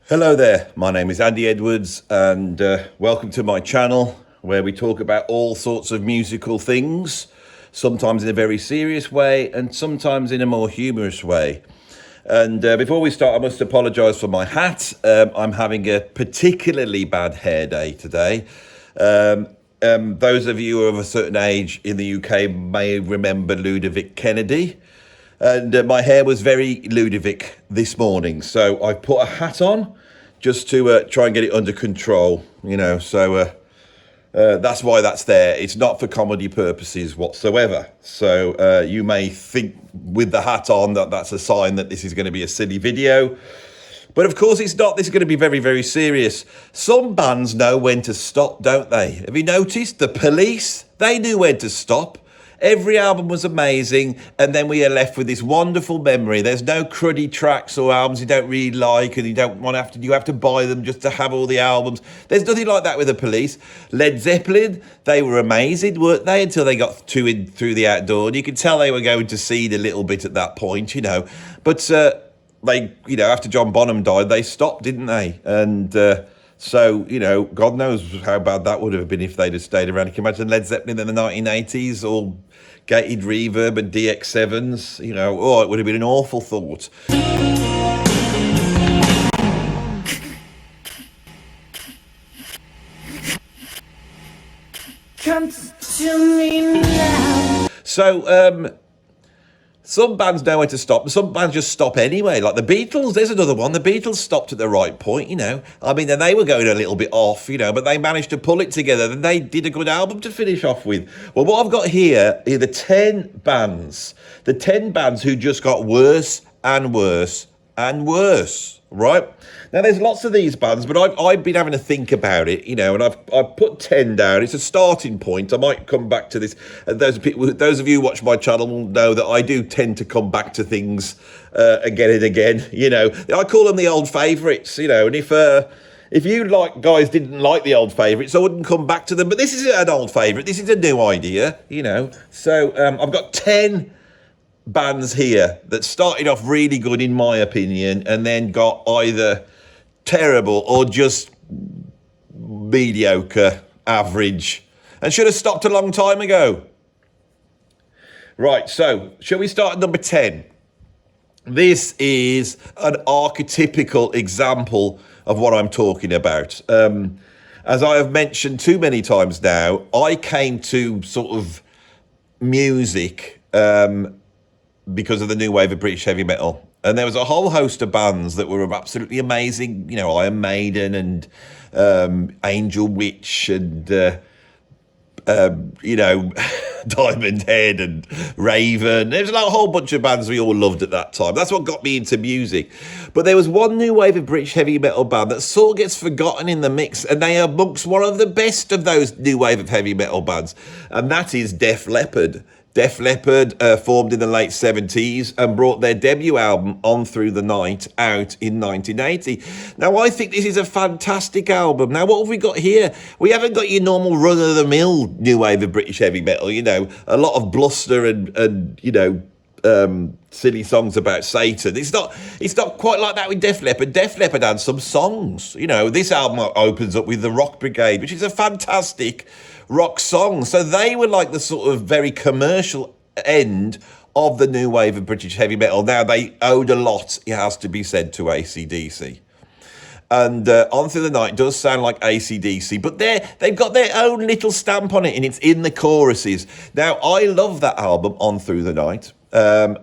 Hello there, my name is Andy Edwards and welcome to my channel where we talk about all sorts of musical things, sometimes in a very serious way and sometimes in a more humorous way. And before we start, I must apologise for my hat. I'm having a particularly bad hair day today. Those of you of a certain age in the UK may remember Ludovic Kennedy. And my hair was very Ludovic this morning, so I put a hat on just to try and get it under control, so that's why that's there. It's not for comedy purposes whatsoever. So you may think with the hat on that that's a sign that this is going to be a silly video. But of course it's not. This is going to be very, very serious. Some bands know when to stop, don't they? Have you noticed? The Police, they knew when to stop. Every album was amazing, and then we are left with this wonderful memory. There's no cruddy tracks or albums you don't really like, and you have to buy them just to have all the albums. There's nothing like that with the Police. Led Zeppelin, they were amazing, weren't they? Until they got through the outdoor, and you could tell they were going to seed a little bit at that point, But they, after John Bonham died, they stopped, didn't they? And so, God knows how bad that would have been if they'd have stayed around. Can you imagine Led Zeppelin in the 1980s, all gated reverb and DX7s? It would have been an awful thought. Come to me now. So, some bands know when to stop, and some bands just stop anyway. Like the Beatles, there's another one. The Beatles stopped at the right point, then they were going a little bit off, but they managed to pull it together, and they did a good album to finish off with. Well, what I've got here are the 10 bands who just got worse and worse and worse, right? Now, there's lots of these bands, but I've been having to think about it, and I've put 10 down. It's a starting point. I might come back to this. Those of you who watch my channel will know that I do tend to come back to things again and again, I call them the old favourites, and if you guys didn't like the old favourites, I wouldn't come back to them. But this is an old favourite. This is a new idea, So I've got 10 bands here that started off really good, in my opinion, and then got either terrible or just mediocre, average, and should have stopped a long time ago. Right, so shall we start at number 10? This is an archetypical example of what I'm talking about. As I have mentioned too many times now, I came to sort of music because of the new wave of British heavy metal. And there was a whole host of bands that were absolutely amazing. Iron Maiden and Angel Witch and, Diamond Head and Raven. There was a whole bunch of bands we all loved at that time. That's what got me into music. But there was one new wave of British heavy metal band that sort of gets forgotten in the mix, and they are amongst one of the best of those new wave of heavy metal bands, and that is Def Leppard. Def Leppard formed in the late 70s and brought their debut album On Through the Night out in 1980. Now, I think this is a fantastic album. Now, what have we got here? We haven't got your normal run-of-the-mill new wave of British heavy metal, a lot of bluster and silly songs about Satan. It's not quite like that with Def Leppard. Def Leppard had some songs. This album opens up with The Rock Brigade, which is a fantastic rock song. So they were like the sort of very commercial end of the new wave of British heavy metal. Now, they owed a lot, it has to be said, to AC/DC. And On Through the Night does sound like AC/DC, but they've got their own little stamp on it, and it's in the choruses. Now, I love that album, On Through the Night.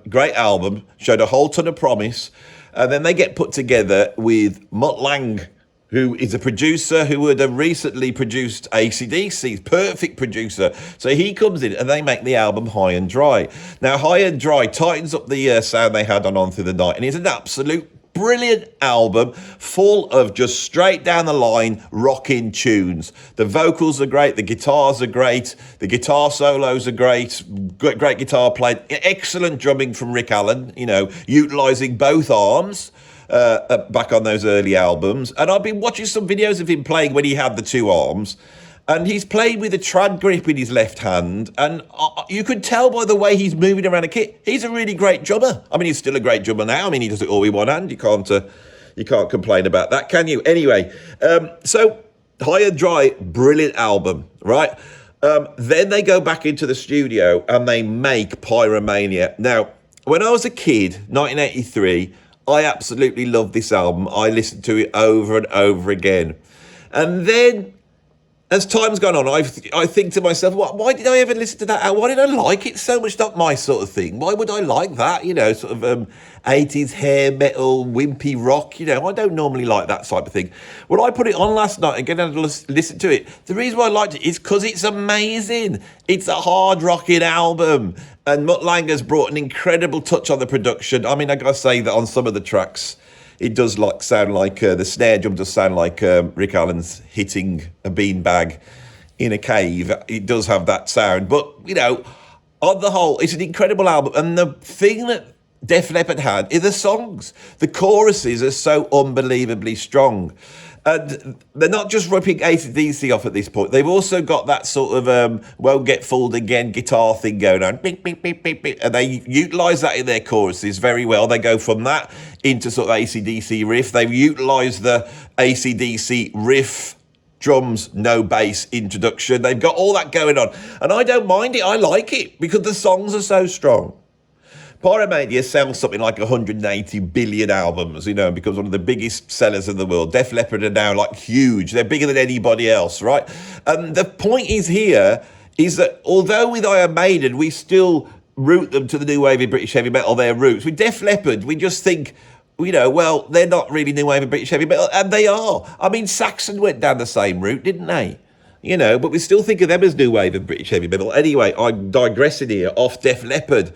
Great album, showed a whole ton of promise. And then they get put together with Mutt Lange, who is a producer who had recently produced AC/DC, perfect producer. So he comes in and they make the album High and Dry. Now, High and Dry tightens up the sound they had on Through the Night, and it's an absolute brilliant album full of just straight down the line rocking tunes. The vocals are great, the guitars are great, the guitar solos are great, great guitar playing, excellent drumming from Rick Allen, utilising both arms. Back on those early albums, and I've been watching some videos of him playing when he had the two arms, and he's playing with a trad grip in his left hand, and you could tell by the way he's moving around a kit, he's a really great drummer. I mean, he's still a great drummer now. I mean, he does it all with one hand. You can't You can't complain about that, can you? Anyway, so High and Dry, brilliant album, right? Then they go back into the studio and they make Pyromania. Now, when I was a kid, 1983, I absolutely loved this album. I listened to it over and over again. And then, as time's gone on, I think to myself, why did I ever listen to that album? Why did I like it so much? Not my sort of thing. Why would I like that? You know, sort of 80s hair metal, wimpy rock. You know, I don't normally like that type of thing. When I put it on last night and getting to listen to it, the reason why I liked it is because it's amazing. It's a hard rocking album. And Mutt Langer's brought an incredible touch on the production. I mean, I gotta say that on some of the tracks, it does sound like the snare drum does sound like Rick Allen's hitting a beanbag in a cave. It does have that sound. But, you know, on the whole, it's an incredible album. And the thing that Def Leppard had is the songs. The choruses are so unbelievably strong. And they're not just ripping AC/DC off at this point. They've also got that sort of Won't Get Fooled Again guitar thing going on. Beep, beep, beep, beep, beep. And they utilise that in their choruses very well. They go from that into sort of AC/DC riff. They've utilised the AC/DC riff, drums, no bass introduction. They've got all that going on. And I don't mind it. I like it because the songs are so strong. Pyromania sells something like 180 billion albums, you know, and becomes one of the biggest sellers in the world. Def Leppard are now like huge. They're bigger than anybody else, right? And the point is here is that although with Iron Maiden, we still root them to the new wave of British heavy metal, their roots. With Def Leppard, we just think, you know, well, they're not really new wave of British heavy metal, and they are. I mean, Saxon went down the same route, didn't they? You know, but we still think of them as new wave of British heavy metal. Anyway, I'm digressing here off Def Leppard.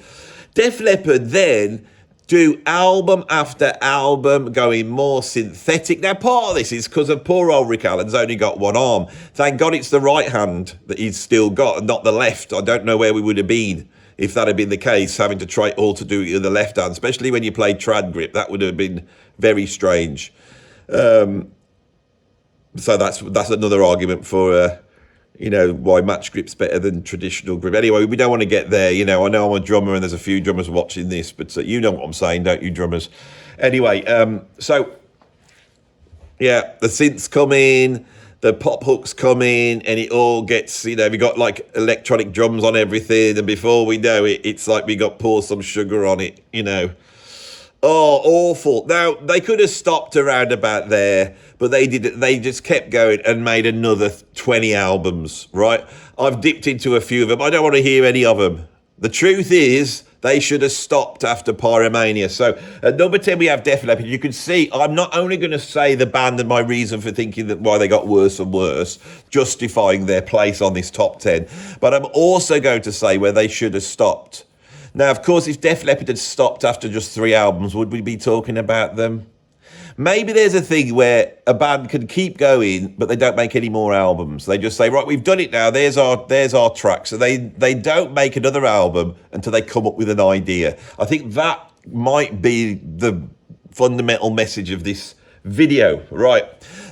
Def Leppard then do album after album going more synthetic. Now, part of this is because of poor old Rick Allen's only got one arm. Thank God it's the right hand that he's still got and not the left. I don't know where we would have been if that had been the case, having to try all to do it with the left hand, especially when you play trad grip. That would have been very strange. So that's another argument for... you know, why match grip's better than traditional grip. Anyway, we don't want to get there. You know, I know I'm a drummer and there's a few drummers watching this, but you know what I'm saying, don't you, drummers? Anyway, so, yeah, the synths come in, the pop hooks come in, and it all gets, you know, we got like electronic drums on everything, and before we know it, it's like we got pour some sugar on it, you know. Oh, awful. Now, they could have stopped around about there, but they didn't. They just kept going and made another 20 albums, right? I've dipped into a few of them. I don't want to hear any of them. The truth is, they should have stopped after Pyromania. So, at number 10, we have Def Leppard. You can see, I'm not only going to say the band and my reason for thinking that why they got worse and worse, justifying their place on this top 10, but I'm also going to say where they should have stopped. Now, of course, if Def Leppard had stopped after just 3 albums, would we be talking about them? Maybe there's a thing where a band can keep going, but they don't make any more albums. They just say, right, we've done it now. There's our track. So they don't make another album until they come up with an idea. I think that might be the fundamental message of this video. Right.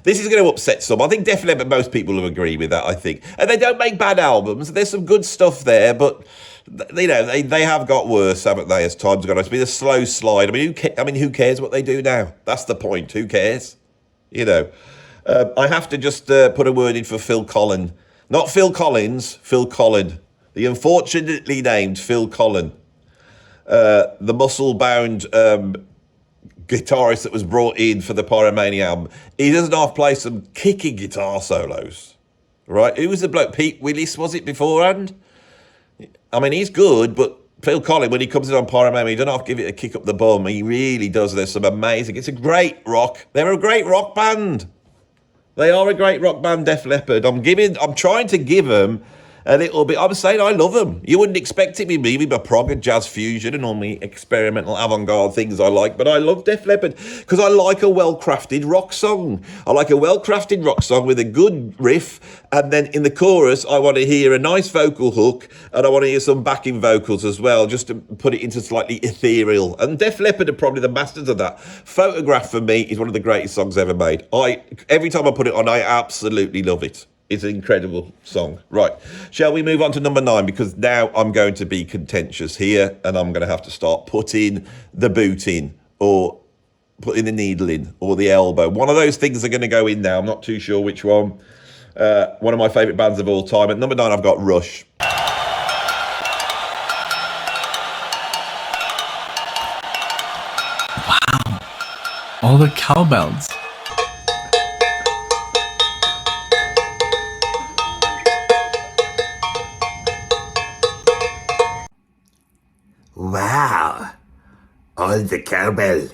This is going to upset some. I think Def Leppard, most people will agree with that, I think. And they don't make bad albums. There's some good stuff there, but... you know, they have got worse, haven't they, as time's gone on? It's been a slow slide. I mean, who cares what they do now? That's the point. Who cares? You know. I have to just put a word in for Phil Collen. Not Phil Collins, Phil Collen. The unfortunately named Phil Collen. The muscle-bound guitarist that was brought in for the Pyromania album. He doesn't half play some kicking guitar solos. Right? Who was the bloke? Pete Willis, was it, beforehand? I mean, he's good, but Phil Collen, when he comes in on Pyromania, he doesn't have to give it a kick up the bum. He really does. There's some amazing... It's a great rock. They're a great rock band. They are a great rock band, Def Leppard. I'm trying to give them a little bit... I'm saying I love them. You wouldn't expect it with me, with my prog and jazz fusion and all the experimental avant-garde things I like, but I love Def Leppard because I like a well-crafted rock song. I like a well-crafted rock song with a good riff, and then in the chorus, I want to hear a nice vocal hook, and I want to hear some backing vocals as well, just to put it into slightly ethereal. And Def Leppard are probably the masters of that. Photograph, for me, is one of the greatest songs ever made. Every time I put it on, I absolutely love it. It's an incredible song. Right, shall we move on to number 9? Because now I'm going to be contentious here, and I'm going to have to start putting the boot in, or putting the needle in or the elbow. One of those things are going to go in now. I'm not too sure which one. One of my favourite bands of all time. At number 9, I've got Rush. Wow. All the cowbells. Wow. All the cowbell.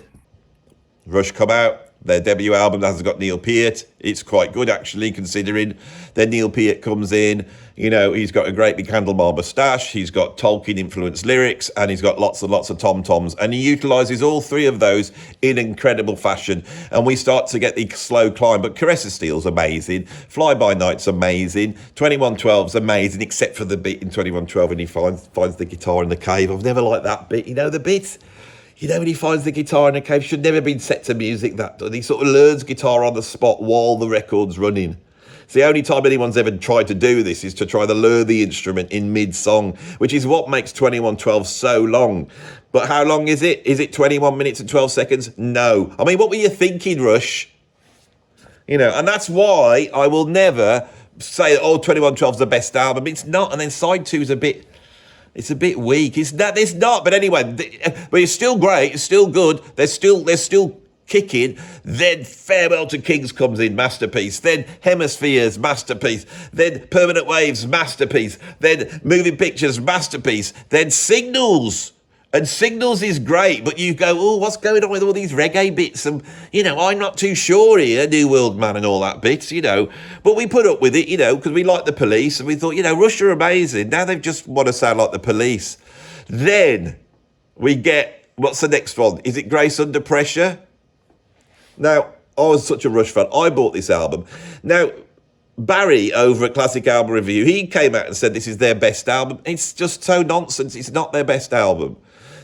Rush come out. Their debut album hasn't got Neil Peart. It's quite good, actually, considering. Then Neil Peart comes in. You know, he's got a great big handlebar moustache. He's got Tolkien-influenced lyrics, and he's got lots and lots of tom-toms. And he utilises all three of those in incredible fashion. And we start to get the slow climb. But Caress of Steel's amazing. Fly By Night's amazing. 2112's amazing, except for the bit in 2112 when he finds the guitar in the cave. I've never liked that bit. You know the bit? You know when he finds the guitar in the cave, should never have been set to music, that. He sort of learns guitar on the spot while the record's running. It's the only time anyone's ever tried to do this is to try to learn the instrument in mid-song, which is what makes 2112 so long. But how long is it? Is it 21 minutes and 12 seconds? No. I mean, what were you thinking, Rush? You know, and that's why I will never say, oh, 2112's the best album. It's not. And then side 2's a bit... It's a bit weak. It's not. But anyway, but it's still great. It's still good. They're still kicking. Then Farewell to Kings comes in, masterpiece. Then Hemispheres, masterpiece. Then Permanent Waves, masterpiece. Then Moving Pictures, masterpiece. Then Signals. And Signals is great, but you go, oh, what's going on with all these reggae bits? And, you know, I'm not too sure here, New World Man and all that bits, you know. But we put up with it, you know, because we like the Police. And we thought, you know, Rush are amazing. Now they just want to sound like the Police. Then we get, what's the next one? Is it Grace Under Pressure? Now, I was such a Rush fan. I bought this album. Now, Barry over at Classic Album Review, he came out and said this is their best album. It's just so nonsense. It's not their best album.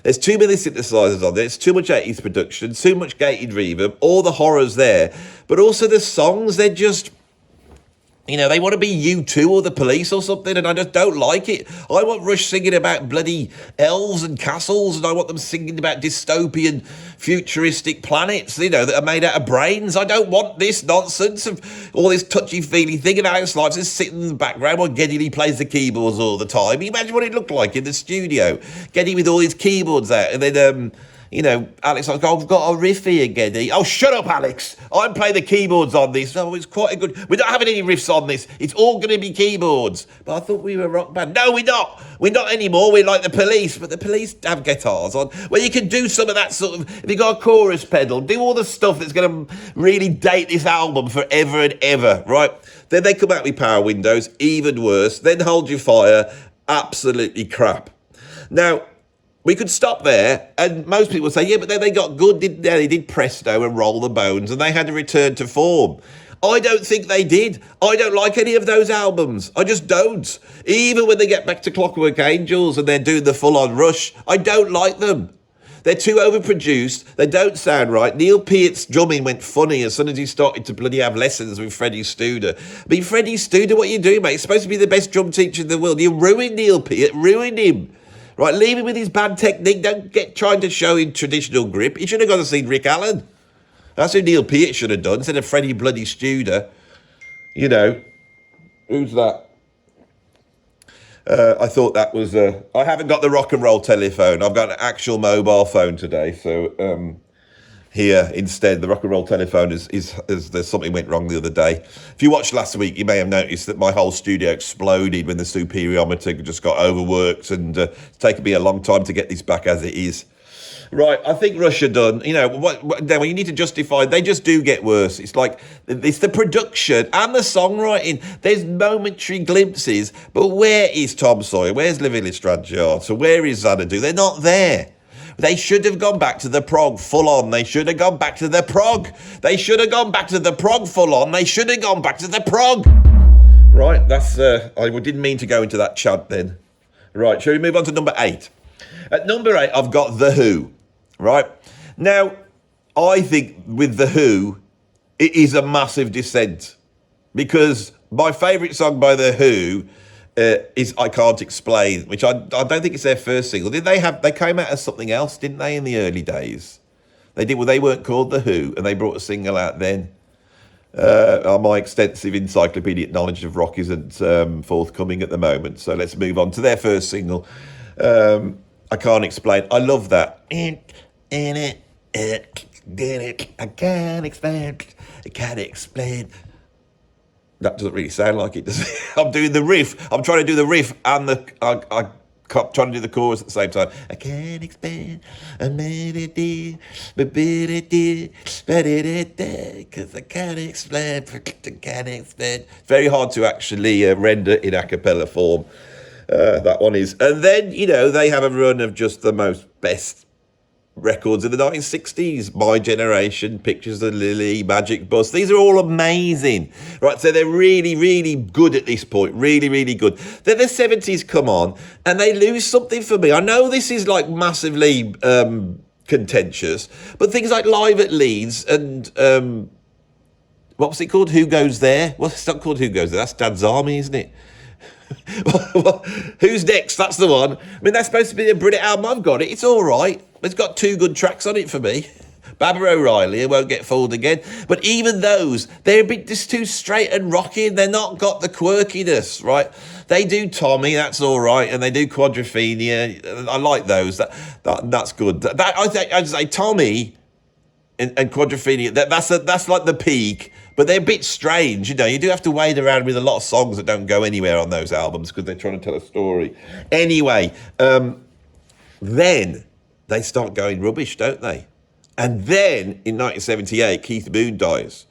There's too many synthesizers on there. It's too much 80s production, too much gated reverb, all the horrors there. But also the songs, they're just, you know, they want to be U2 or the Police or something, and I just don't like it. I want Rush singing about bloody elves and castles, and I want them singing about dystopian, futuristic planets, you know, that are made out of brains. I don't want this nonsense of all this touchy-feely thing, and Alex Life's just sitting in the background while Geddy Lee plays the keyboards all the time. Can you imagine what it looked like in the studio? Geddy with all his keyboards out, and then, you know, Alex, I've got a riff here, Geddy. Oh, shut up, Alex. I'm playing the keyboards on this. Oh, it's quite a good... We're not having any riffs on this. It's all going to be keyboards. But I thought we were a rock band. No, we're not. We're not anymore. We're like the Police. But the Police have guitars on. Well, you can do some of that sort of... If you got a chorus pedal, do all the stuff that's going to really date this album forever and ever, right? Then they come out with Power Windows, even worse. Then Hold Your Fire, absolutely crap. Now... we could stop there, and most people say, yeah, but then they got good, didn't they? They did Presto and Roll the Bones, and they had to return to form. I don't think they did. I don't like any of those albums. I just don't. Even when they get back to Clockwork Angels and they're doing the full-on Rush, I don't like them. They're too overproduced. They don't sound right. Neil Peart's drumming went funny as soon as he started to bloody have lessons with Freddie Studer. I mean, Freddie Studer, what are you doing, mate? He's supposed to be the best drum teacher in the world. You ruined Neil Peart, ruined him. Right, leave him with his bad technique. Don't get trying to show him traditional grip. He should have gone and seen Rick Allen. That's who Neil Peart should have done, instead of Freddie bloody Studer. You know, who's that? I thought that was... I haven't got the rock and roll telephone. I've got an actual mobile phone today. So here instead, the rock and roll telephone is there's something went wrong the other day. If you watched last week, you may have noticed that my whole studio exploded when the superiometer just got overworked, and it's taken me a long time to get this back as it is. Right, I think Rush are done. You know, then when you need to justify, they just do get worse. It's like, it's the production and the songwriting. There's momentary glimpses, but where is Tom Sawyer? Where's La Villa Stradigiato? So where is Xanadu? They're not there. They should have gone back to the prog full on. They should have gone back to the prog. They should have gone back to the prog full on. They should have gone back to the prog. Right, that's, I didn't mean to go into that chant then. Right, shall we move on to number 8? At number 8, I've got The Who. Right, now, I think with The Who, it is a massive descent, because my favourite song by The Who is I Can't Explain, which I don't think it's their first single. They came out as something else, didn't they, in the early days? They weren't called The Who, and they brought a single out then. My extensive encyclopedic knowledge of rock isn't forthcoming at the moment, so let's move on to their first single. I Can't Explain. I love that. I can't explain. I can't explain. That doesn't really sound like it, does it? I'm doing the riff. I'm trying to do the riff and I'm trying to do the chorus at the same time. I can't explain. Because I can't explain. I can't explain. It's very hard to actually render in a cappella form. That one is. And then, they have a run of just the most best records in the 1960s. My Generation, Pictures of Lily, Magic Bus. These are all amazing, right? So they're really, really good at this point. Really, really good. Then the 70s come on and they lose something for me. I know this is like massively contentious, but things like Live at Leeds and what was it called? Who Goes There? Well, it's not called Who Goes There. That's Dad's Army, isn't it? Who's Next? That's the one. I mean, that's supposed to be a brilliant album. I've got it. It's all right. It's got 2 good tracks on it for me. Baba O'Reilly, I Won't Get Fooled Again. But even those, they're a bit just too straight and rocky. They're not got the quirkiness, right? They do Tommy, that's all right, and they do Quadrophenia. I like those. That's good. I'd say Tommy and Quadrophenia. That's like the peak. But they're a bit strange, You do have to wade around with a lot of songs that don't go anywhere on those albums because they're trying to tell a story. Anyway, then they start going rubbish, don't they? And then in 1978, Keith Moon dies.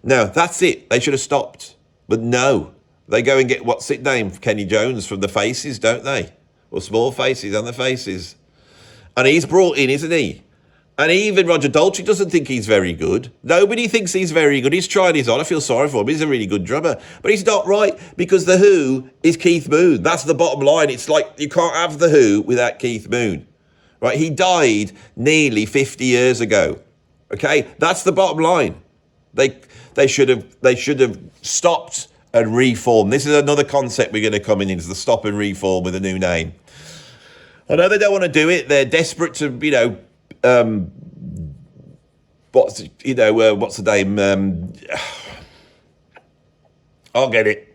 Now, that's it. They should have stopped. But no, they go and get, what's it name? Kenny Jones from the Faces, don't they? Or Small Faces and the Faces. And he's brought in, isn't he? And even Roger Daltrey doesn't think he's very good. Nobody thinks he's very good. He's trying his on. I feel sorry for him. He's a really good drummer. But he's not right because The Who is Keith Moon. That's the bottom line. It's like you can't have The Who without Keith Moon. Right? He died nearly 50 years ago. Okay? That's the bottom line. They should have stopped and reformed. This is another concept we're going to come in into the stop and reform with a new name. I know they don't want to do it. They're desperate to, what's the name? I'll get it.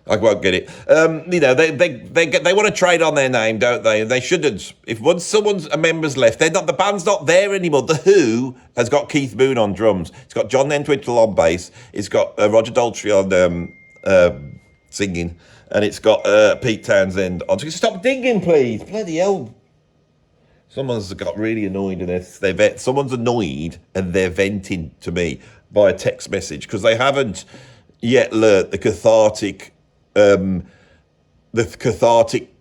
I won't get it. They want to trade on their name, don't they? And they shouldn't. If once a member's left, the band's not there anymore. The Who has got Keith Moon on drums. It's got John Entwistle on bass. It's got Roger Daltrey on singing, and it's got Pete Townsend on. Stop digging, please. Bloody hell. Someone's got really annoyed and someone's annoyed and they're venting to me by a text message because they haven't yet learnt the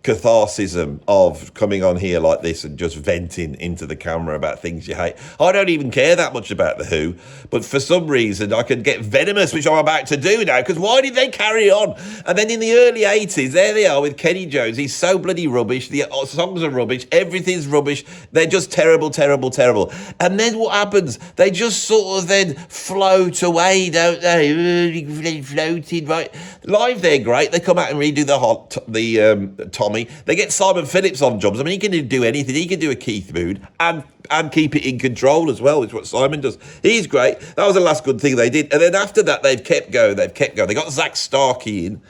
catharsism of coming on here like this and just venting into the camera about things you hate. I don't even care that much about The Who, but for some reason I can get venomous, which I'm about to do now, because why did they carry on? And then in the early 80s, there they are with Kenny Jones. He's so bloody rubbish. The songs are rubbish. Everything's rubbish. They're just terrible, terrible, terrible. And then what happens? They just sort of then float away, don't they? They floated, right? Live, they're great. They come out and redo the Tommy. They get Simon Phillips on jobs. I mean, he can do anything. He can do a Keith Moon and keep it in control as well, which is what Simon does. He's great. That was the last good thing they did. And then after that, they've kept going. They got Zach Starkey in.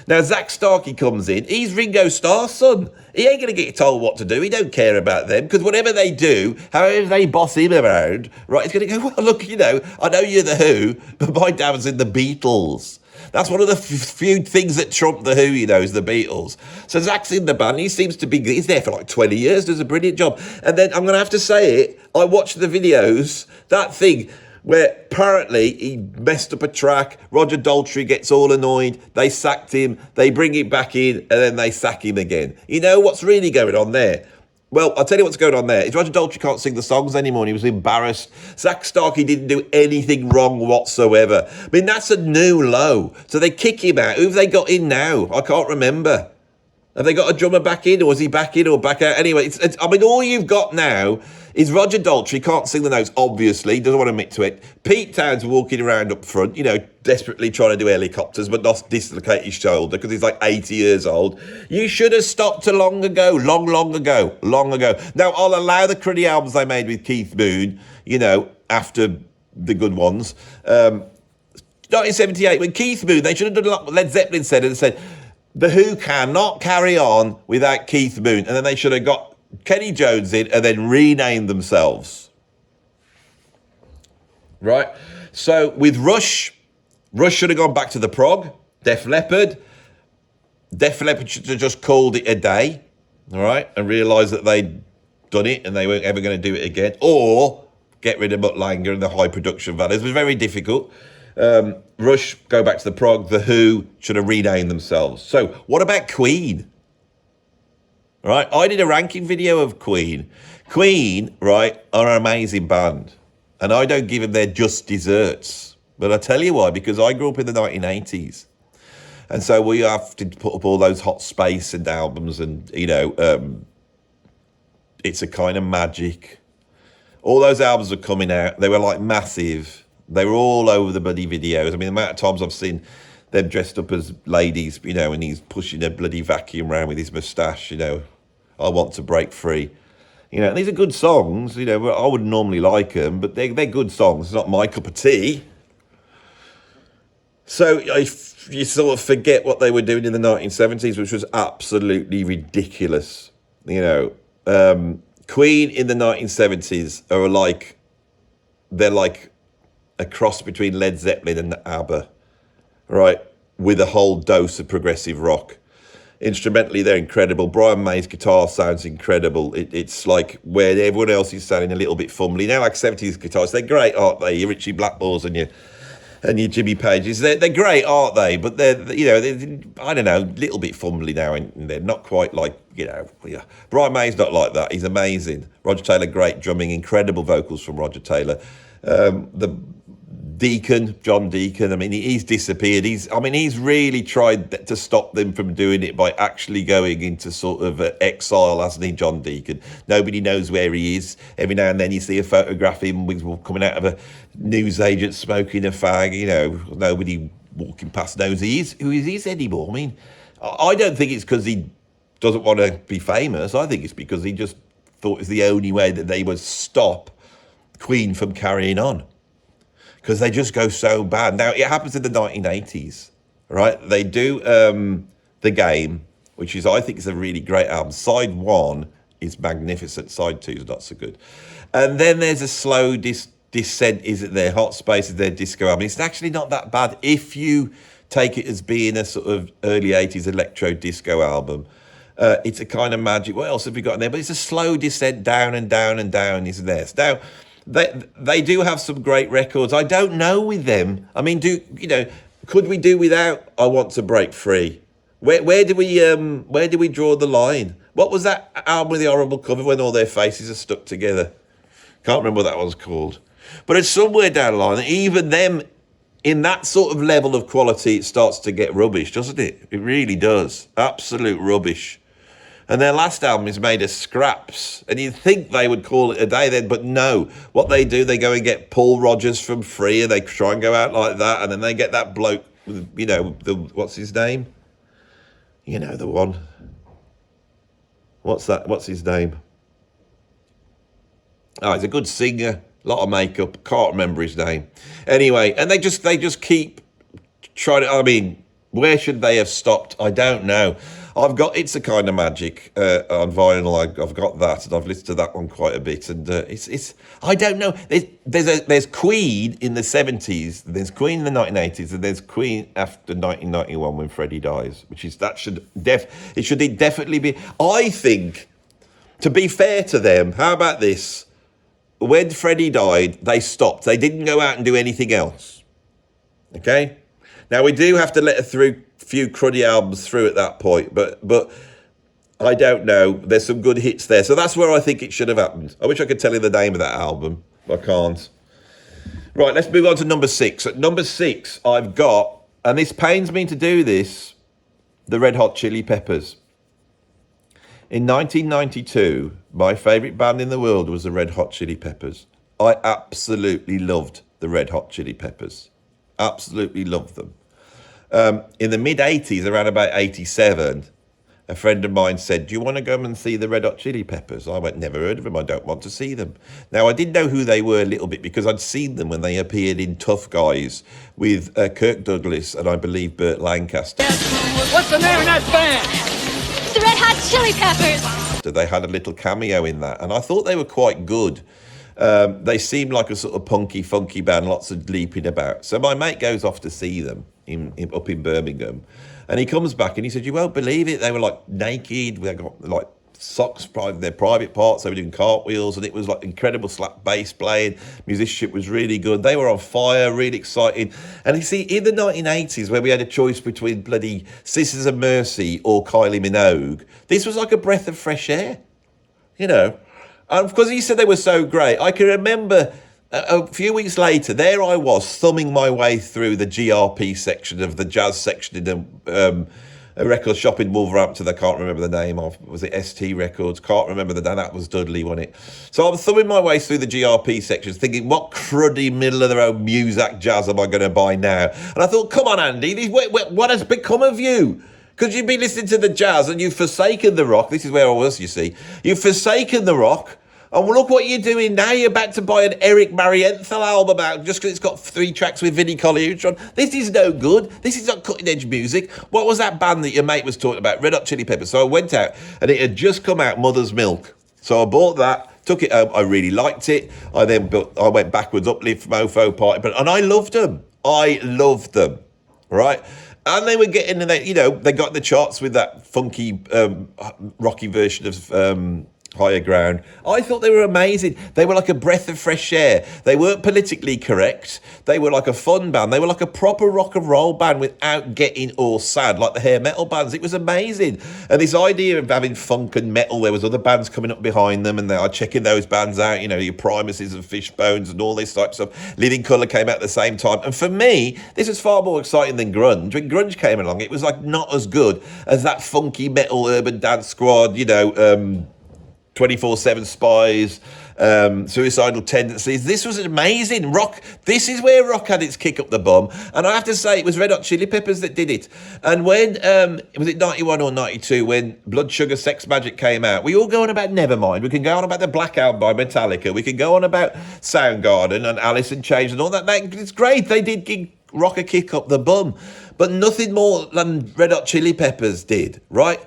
Now, Zach Starkey comes in. He's Ringo Starr's son. He ain't going to get told what to do. He don't care about them, because whatever they do, however they boss him around, right, he's going to go, well, look, I know you're The Who, but my dad was in the Beatles. That's one of the few things that trump The Who, is the Beatles. So Zach's in the band. He's there for like 20 years, does a brilliant job. And then I'm going to have to say it, I watched the videos, that thing where apparently he messed up a track, Roger Daltrey gets all annoyed, they sacked him, they bring him back in, and then they sack him again. You know what's really going on there? Well, I'll tell you what's going on there. Is Roger Daltrey can't sing the songs anymore, and he was embarrassed. Zach Starkey didn't do anything wrong whatsoever. I mean, that's a new low. So they kick him out. Who have they got in now? I can't remember. Have they got a drummer back in, or is he back in or back out? Anyway, I mean, all you've got now is Roger Daltrey, can't sing the notes, obviously, doesn't want to admit to it. Pete Towns walking around up front, desperately trying to do helicopters, but not dislocate his shoulder because he's like 80 years old. You should have stopped long ago. Now, I'll allow the cruddy albums they made with Keith Moon, after the good ones. 1978, when Keith Moon, they should have done like Led Zeppelin said, and said, The Who cannot carry on without Keith Moon. And then they should have got Kenny Jones in and then renamed themselves. Right? So with Rush should have gone back to the prog. Def Leppard should have just called it a day. All right? And realised that they'd done it and they weren't ever going to do it again. Or get rid of Mutt Lange and the high production values. It was very difficult. Rush, go back to the prog. The Who should have renamed themselves. So what about Queen? Right, I did a ranking video of Queen. Queen, right, are an amazing band. And I don't give them their just desserts. But I tell you why, because I grew up in the 1980s. And so we have to put up all those Hot Space and albums and, It's a Kind of Magic. All those albums were coming out. They were like massive. They were all over the bloody videos. I mean, the amount of times I've seen them dressed up as ladies, and he's pushing a bloody vacuum around with his moustache, I Want to Break Free. And these are good songs, I wouldn't normally like them, but they're good songs. It's not my cup of tea. So you sort of forget what they were doing in the 1970s, which was absolutely ridiculous. Queen in the 1970s are they're like a cross between Led Zeppelin and ABBA, right? With a whole dose of progressive rock. Instrumentally, they're incredible. Brian May's guitar sounds incredible. It's like where everyone else is sounding a little bit fumbly. Now, like 70s guitars, they're great, aren't they? Your Richie Blackmores and your Jimmy Pages, they're great, aren't they? But they're I don't know, a little bit fumbly now, and they're not quite like, Brian May's not like that. He's amazing. Roger Taylor, great drumming, incredible vocals from Roger Taylor. The Deacon, John Deacon, I mean, he's disappeared. He's really tried to stop them from doing it by actually going into sort of exile, hasn't he, John Deacon? Nobody knows where he is. Every now and then you see a photograph of him coming out of a newsagent smoking a fag, nobody walking past knows who he is anymore. I mean, I don't think it's because he doesn't want to be famous. I think it's because he just thought it was the only way that they would stop Queen from carrying on. Because they just go so bad. Now, it happens in the 1980s, right? They do The Game, which I think is a really great album. Side 1 is magnificent. Side 2 is not so good. And then there's a slow descent, isn't there? Hot Space is their disco album. It's actually not that bad if you take it as being a sort of early 80s electro disco album. It's a Kind of Magic. What else have we got in there? But it's a slow descent down and down and down, isn't there? Now, they do have some great records. I don't know with them. I mean, could we do without I Want to Break Free? Where do we draw the line? What was that album with the horrible cover when all their faces are stuck together? Can't remember what that one's called. But it's somewhere down the line. Even them, in that sort of level of quality, it starts to get rubbish, doesn't it? It really does. Absolute rubbish. And their last album is made of scraps. And you'd think they would call it a day then, but no. What they do, they go and get Paul Rodgers from Free, and they try and go out like that, and then they get that bloke, what's his name? The one. What's his name? Oh, he's a good singer, a lot of makeup, can't remember his name. Anyway, and they just keep trying to, where should they have stopped? I don't know. I've got It's a Kind of Magic on vinyl. I've got that, and I've listened to that one quite a bit. And it's I don't know. There's Queen in the 70s, there's Queen in the 1980s, and there's Queen after 1991 when Freddie dies, it should definitely be. I think, to be fair to them, how about this? When Freddie died, they stopped. They didn't go out and do anything else. Okay? Now, we do have to let a few cruddy albums through at that point, but I don't know. There's some good hits there. So that's where I think it should have happened. I wish I could tell you the name of that album, but I can't. Right, let's move on to number 6. At number 6, I've got, and this pains me to do this, the Red Hot Chili Peppers. In 1992, my favourite band in the world was the Red Hot Chili Peppers. I absolutely loved the Red Hot Chili Peppers. Absolutely loved them. In the mid-'80s, around about 87, a friend of mine said, do you want to go and see the Red Hot Chili Peppers? I went, never heard of them. I don't want to see them. Now, I did know who they were a little bit because I'd seen them when they appeared in Tough Guys with Kirk Douglas and I believe Burt Lancaster. What's the name of that band? The Red Hot Chili Peppers. They had a little cameo in that, and I thought they were quite good. They seemed like a sort of punky, funky band, lots of leaping about. So my mate goes off to see them up in Birmingham, and he comes back and he said, you won't believe it, they were like naked, they got like socks, their private parts, they were doing cartwheels, and it was like incredible slap bass playing, musicianship was really good, they were on fire, really exciting. And you see, in the 1980s, where we had a choice between bloody Sisters of Mercy or Kylie Minogue, this was like a breath of fresh air, you know. And because he said they were so great, I can remember a few weeks later, there I was thumbing my way through the GRP section of the jazz section in a record shop in Wolverhampton. I can't remember the name of. Was it ST Records? Can't remember the name. That was Dudley, wasn't it? So I'm thumbing my way through the GRP sections, thinking, what cruddy middle of the road Muzak jazz am I going to buy now? And I thought, come on, Andy, what has become of you? Because you've been listening to the jazz and you've forsaken the rock. This is where I was, you see. You've forsaken the rock. And look what you're doing now. You're about to buy an Eric Marienthal album out just because it's got 3 tracks with Vinnie Colaiuta on. This is no good. This is not cutting-edge music. What was that band that your mate was talking about? Red Hot Chili Peppers. So I went out, and it had just come out, Mother's Milk. So I bought that, took it home. I really liked it. I went backwards, Uplift, Mofo, Party, and I loved them. I loved them, right? And they were getting, they got in the charts with that funky, rocky version of Higher Ground. I thought they were amazing. They were like a breath of fresh air. They weren't politically correct. They were like a fun band. They were like a proper rock and roll band without getting all sad like the hair metal bands. It was amazing. And this idea of having funk and metal, there was other bands coming up behind them, and they are checking those bands out, your Primuses and Fishbones and all this type of stuff. Living Colour came out at the same time. And for me, this was far more exciting than grunge. When grunge came along, it was like not as good as that funky metal urban dance squad, 24/7 Spies, Suicidal Tendencies. This was amazing. Rock, this is where rock had its kick up the bum. And I have to say, it was Red Hot Chili Peppers that did it. And when, was it 91 or 92, when Blood Sugar Sex Magic came out, we all go on about Nevermind. We can go on about the Black Album by Metallica. We can go on about Soundgarden and Alice in Chains and all that. It's great. They did give rock a kick up the bum. But nothing more than Red Hot Chili Peppers did, right?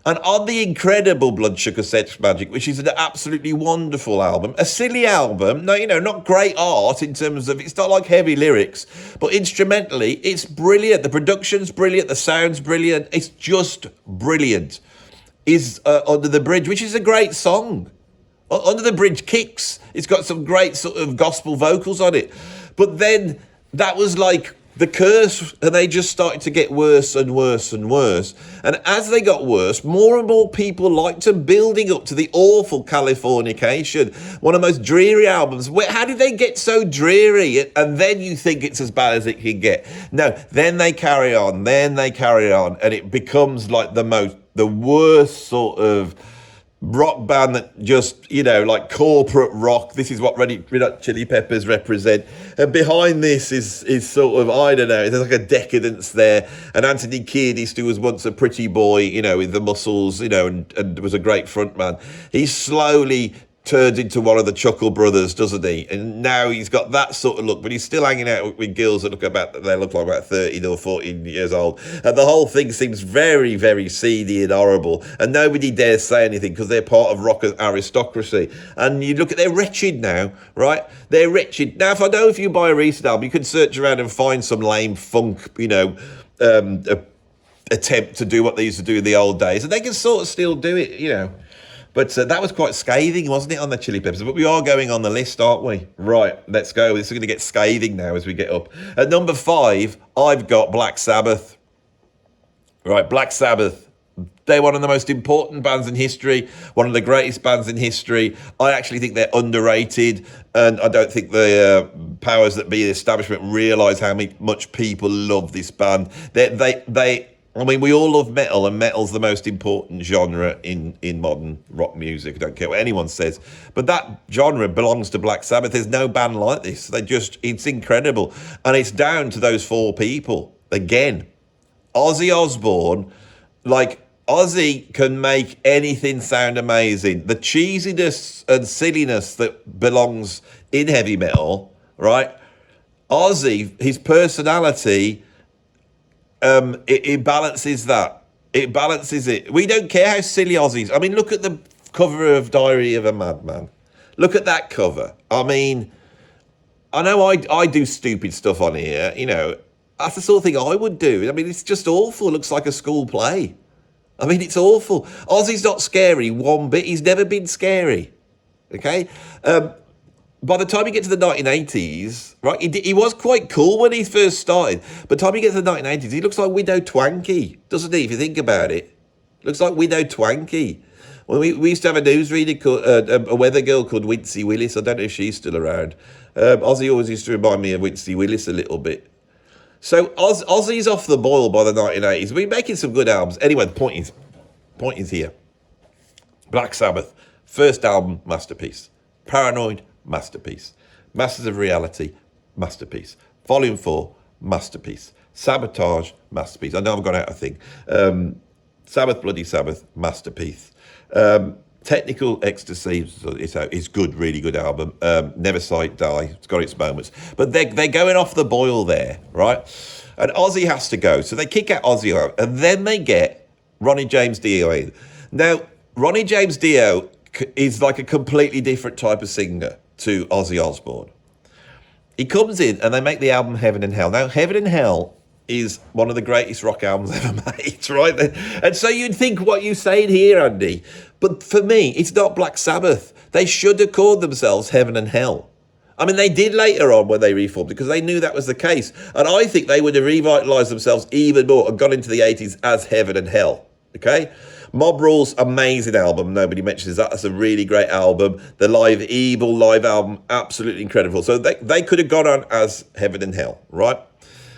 And on the incredible Blood Sugar Sex Magic, which is an absolutely wonderful album, a silly album, not great art in terms of, it's not like heavy lyrics, but instrumentally, it's brilliant. The production's brilliant, the sound's brilliant, it's just brilliant. Is Under the Bridge, which is a great song. Under the Bridge kicks. It's got some great sort of gospel vocals on it. But then that was like the curse, and they just started to get worse and worse and worse. And as they got worse, more and more people liked them, building up to the awful Californication, one of the most dreary albums. How did they get so dreary? And then you think it's as bad as it can get. No, then they carry on, and it becomes like the worst sort of rock band that just, like corporate rock. This is what Red Hot Chili Peppers represent. And behind this is sort of, I don't know, there's like a decadence there. And Anthony Kiedis, who was once a pretty boy, with the muscles, and was a great frontman, he slowly turns into one of the Chuckle Brothers, doesn't he? And now he's got that sort of look, but he's still hanging out with girls that look like about 13 or 14 years old. And the whole thing seems very, very seedy and horrible. And nobody dares say anything because they're part of rock aristocracy. And you look at, they're wretched now, right? They're wretched. Now, if you buy a recent album, you can search around and find some lame funk, attempt to do what they used to do in the old days. And they can sort of still do it, But that was quite scathing, wasn't it, on the Chili Peppers? But we are going on the list, aren't we? Right, let's go. This is going to get scathing now as we get up. At number 5, I've got Black Sabbath. Right, Black Sabbath. They're one of the most important bands in history, one of the greatest bands in history. I actually think they're underrated, and I don't think the powers that be, the establishment, realise how much people love this band. They I mean, we all love metal, and metal's the most important genre in modern rock music. I don't care what anyone says. But that genre belongs to Black Sabbath. There's no band like this. It's incredible. And it's down to those 4 people. Again, Ozzy Osbourne, like, Ozzy can make anything sound amazing. The cheesiness and silliness that belongs in heavy metal, right? Ozzy, his personality, it balances that. It balances it. We don't care how silly Ozzy's. I mean, look at the cover of Diary of a Madman. Look at that cover. I mean, I know I do stupid stuff on here, you know. That's the sort of thing I would do. I mean, it's just awful. It looks like a school play. I mean, it's awful. Ozzy's not scary one bit. He's never been scary. Okay? By the time you get to the 1980s, right, he was quite cool when he first started. By the time you get to the 1980s, he looks like Widow Twankey, doesn't he, if you think about it? Looks like Widow Twankey. Well, we used to have a newsreader, called, a weather girl called Wincy Willis. I don't know if she's still around. Ozzy always used to remind me of Wincy Willis a little bit. So Ozzy's off the boil by the 1980s. We're making some good albums. Anyway, the point is here. Black Sabbath, first album, masterpiece. Paranoid, masterpiece. Masters of Reality, masterpiece. Volume 4, masterpiece. Sabotage, masterpiece. I know I've gone out of thing. Sabbath, Bloody Sabbath, masterpiece. Technical Ecstasy is good, really good album. Never Sight Die, it's got its moments. But they're going off the boil there, right? And Ozzy has to go. So they kick out Ozzy out, and then they get Ronnie James Dio in. Now, Ronnie James Dio is like a completely different type of singer to Ozzy Osbourne. He comes in and they make the album Heaven and Hell. Now, Heaven and Hell is one of the greatest rock albums ever made, right? And so you'd think what you're saying here, Andy, but for me, it's not Black Sabbath. They should have called themselves Heaven and Hell. I mean, they did later on when they reformed because they knew that was the case. And I think they would have revitalised themselves even more and gone into the 80s as Heaven and Hell, okay? Mob Rules, amazing album. Nobody mentions that. That's a really great album. The Live Evil live album, absolutely incredible. So they could have gone on as Heaven and Hell, right?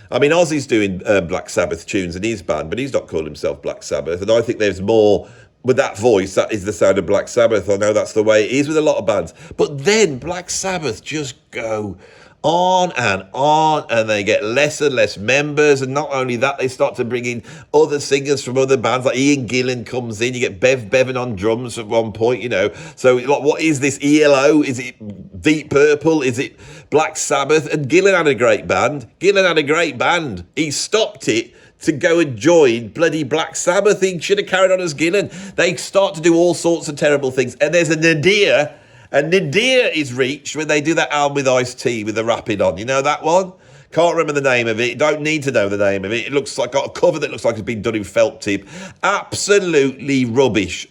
I mean, Ozzy's doing Black Sabbath tunes in his band, but he's not calling himself Black Sabbath. And I think there's more with that voice. That is the sound of Black Sabbath. I know that's the way it is with a lot of bands. But then Black Sabbath just go on, and they get less and less members. And not only that, they start to bring in other singers from other bands. Like Ian Gillan comes in. You get Bev Bevan on drums at one point, you know. So like, what is this, ELO? Is it Deep Purple? Is it Black Sabbath? And Gillan had a great band. He stopped it to go and join bloody Black Sabbath. He should have carried on as Gillan. They start to do all sorts of terrible things. And there's a nadir. And nadir is reached when they do that album with Ice-T with the rapping on. You know that one? Can't remember the name of it. Don't need to know the name of it. It looks like got a cover that looks like it's been done in felt tip. Absolutely rubbish.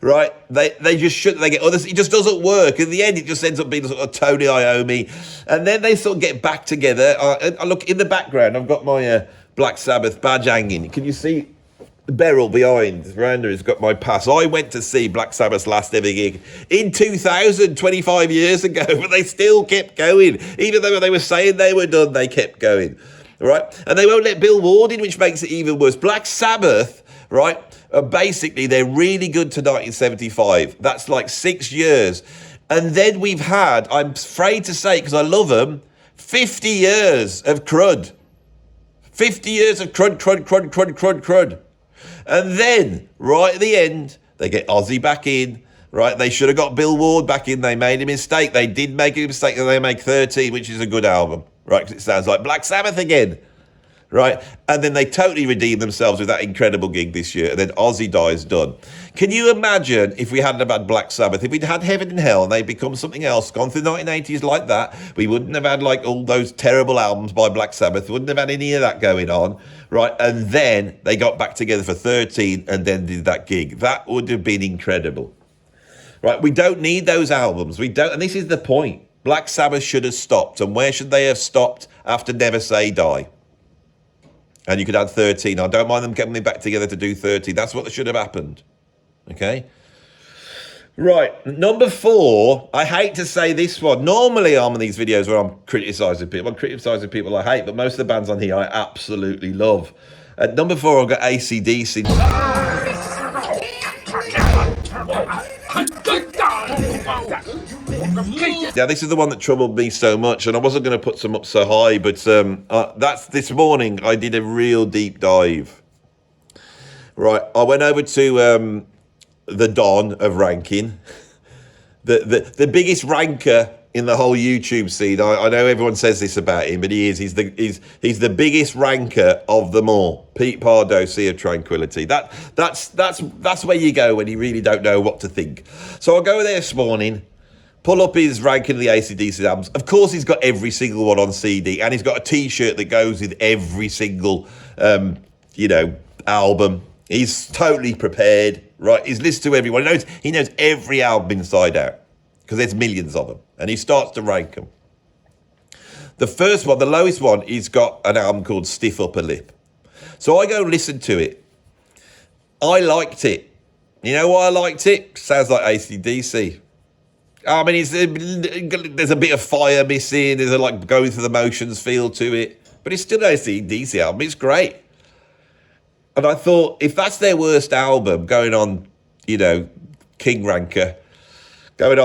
Right? They just shouldn't. They get others. It just doesn't work. In the end, it just ends up being sort of Tony Iommi. And then they sort of get back together. Look, in the background, I've got my Black Sabbath badge hanging. Can you see Beryl behind? Miranda has got my pass. I went to see Black Sabbath's last ever gig in 2000, 25 years ago, but they still kept going. Even though they were saying they were done, they kept going. Right? And they won't let Bill Ward in, which makes it even worse. Black Sabbath, right? Basically, they're really good to 1975. That's like 6 years. And then we've had, I'm afraid to say, because I love them, 50 years of crud. 50 years of crud. And then, right at the end, they get Ozzy back in, right? They should have got Bill Ward back in. They made a mistake. They did make a mistake, and they make 13, which is a good album, right? Because it sounds like Black Sabbath again, right? And then they totally redeemed themselves with that incredible gig this year, and then Ozzy dies done. Can you imagine if we hadn't have had Black Sabbath, if we'd had Heaven and Hell and they'd become something else, gone through the 1980s like that, we wouldn't have had like all those terrible albums by Black Sabbath, wouldn't have had any of that going on, right? And then they got back together for 13 and then did that gig. That would have been incredible, right? We don't need those albums. We don't, and this is the point. Black Sabbath should have stopped. And where should they have stopped after Never Say Die? And you could add 13. I don't mind them getting back together to do 13. That's what should have happened. Okay? Right, number 4. I hate to say this one. Normally, I'm on these videos where I'm criticising people. I'm criticising people I hate, but most of the bands on here I absolutely love. At number 4, I've got AC/DC. Yeah, this is the one that troubled me so much, and I wasn't going to put some up so high, but that's this morning. I did a real deep dive. Right, I went over to the Don of ranking, the biggest ranker in the whole YouTube scene. I know everyone says this about him, but he is. He's the biggest ranker of them all. Pete Pardo, Sea of Tranquility. That's where you go when you really don't know what to think. So I go there this morning, pull up his ranking of the AC/DC albums. Of course, he's got every single one on CD, and he's got a T-shirt that goes with every single, album. He's totally prepared, right? He's listened to everyone. He knows every album inside out because there's millions of them, and he starts to rank them. The first one, the lowest one, he's got an album called Stiff Upper Lip. So I go listen to it. I liked it. You know why I liked it? Sounds like AC/DC. I mean, there's a bit of fire missing. There's a going through the motions feel to it, but it's still an AC/DC album. It's great. And I thought, if that's their worst album, going on, King Ranker, then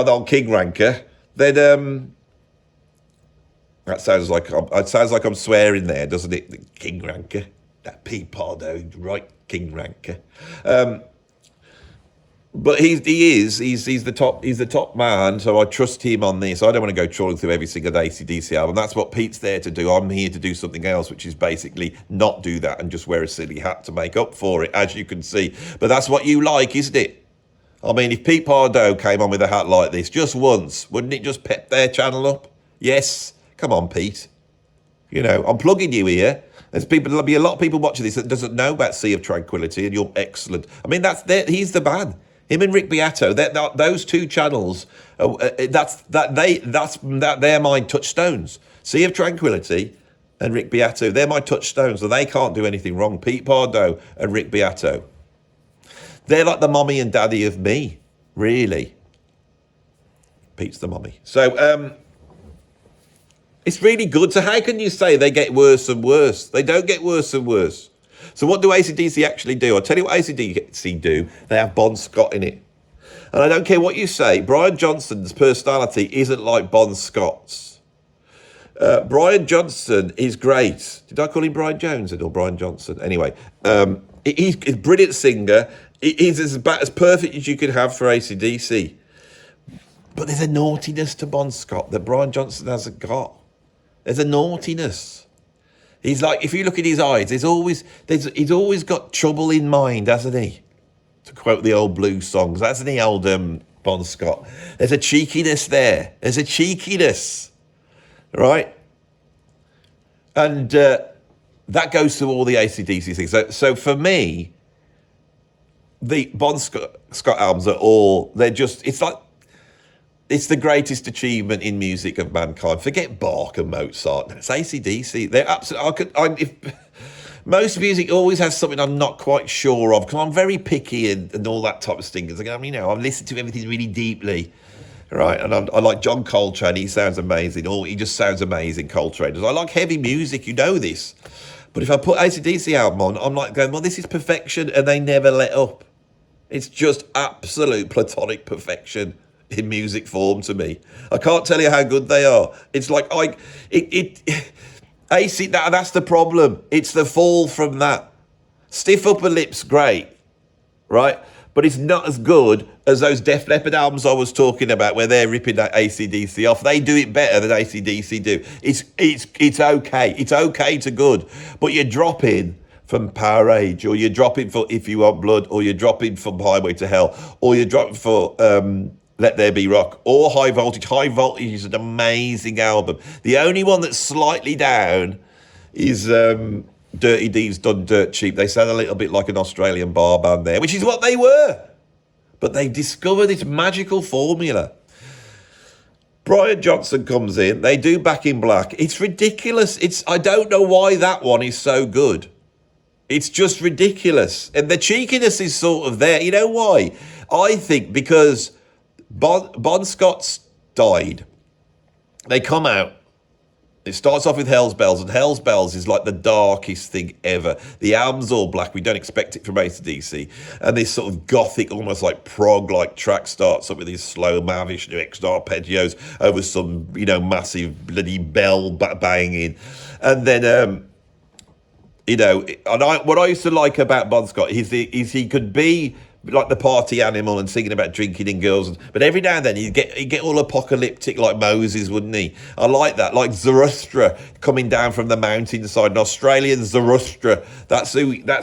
that sounds like I'm swearing there, doesn't it? The King Ranker, that Pete Pardo, right? King Ranker. But he's the top man, so I trust him on this. I don't want to go trawling through every single AC/DC album. That's what Pete's there to do. I'm here to do something else, which is basically not do that and just wear a silly hat to make up for it, as you can see. But that's what you like, isn't it? I mean, if Pete Pardo came on with a hat like this just once, wouldn't it just pep their channel up? Yes. Come on, Pete. I'm plugging you here. There'll be a lot of people watching this that doesn't know about Sea of Tranquility, and you're excellent. I mean, he's the man. Him and Rick Beato, those two channels, they're my touchstones. Sea of Tranquility and Rick Beato, they're my touchstones, so they can't do anything wrong. Pete Pardo and Rick Beato, they're like the mommy and daddy of me, really. Pete's the mommy. So it's really good. So how can you say they get worse and worse? They don't get worse and worse. So what do AC/DC actually do? I'll tell you what AC/DC do. They have Bon Scott in it. And I don't care what you say, Brian Johnson's personality isn't like Bon Scott's. Brian Johnson is great. Did I call him Brian Jones or Brian Johnson? Anyway, he's a brilliant singer. He's as perfect as you could have for AC/DC. But there's a naughtiness to Bon Scott that Brian Johnson hasn't got. There's a naughtiness. He's like, if you look at his eyes, he's always got trouble in mind, hasn't he? To quote the old blues songs, hasn't he, old Bon Scott? There's a cheekiness there. There's a cheekiness, right? And that goes through all the AC/DC things. So for me, the Bon Scott albums are all, it's the greatest achievement in music of mankind. Forget Bach and Mozart. It's AC/DC. They're absolutely. Most music always has something I'm not quite sure of because I'm very picky and all that type of thing. I've listened to everything really deeply, right? And I like John Coltrane. He sounds amazing. He just sounds amazing. Coltrane. I like heavy music. You know this. But if I put AC/DC album on, I'm like going, well, this is perfection, and they never let up. It's just absolute platonic perfection in music form to me. I can't tell you how good they are. It's like AC, that's the problem. It's the fall from that. Stiff Upper Lip's great, right? But it's not as good as those Def Leppard albums I was talking about where they're ripping that AC/DC off. They do it better than AC/DC do. It's okay. It's okay to good. But you're dropping from Power Age, or you're dropping for If You Want Blood, or you're dropping from Highway to Hell, or you're dropping for Let There Be Rock, or High Voltage. High Voltage is an amazing album. The only one that's slightly down is Dirty Deeds Done Dirt Cheap. They sound a little bit like an Australian bar band there, which is what they were. But they discovered this magical formula. Brian Johnson comes in. They do Back in Black. It's ridiculous. I don't know why that one is so good. It's just ridiculous. And the cheekiness is sort of there. You know why? I think because Bon Scott's died. They come out. It starts off with Hell's Bells, and Hell's Bells is like the darkest thing ever. The album's all black. We don't expect it from AC/DC. And this sort of gothic, almost like prog-like track starts up with these slow, mavish new extra arpeggios over some, massive bloody bell banging. And then, what I used to like about Bon Scott is he could be like the party animal and singing about drinking and girls, but every now and then he'd get all apocalyptic like Moses, wouldn't he? I like that, like Zarathustra coming down from the mountainside, an Australian Zarathustra. That's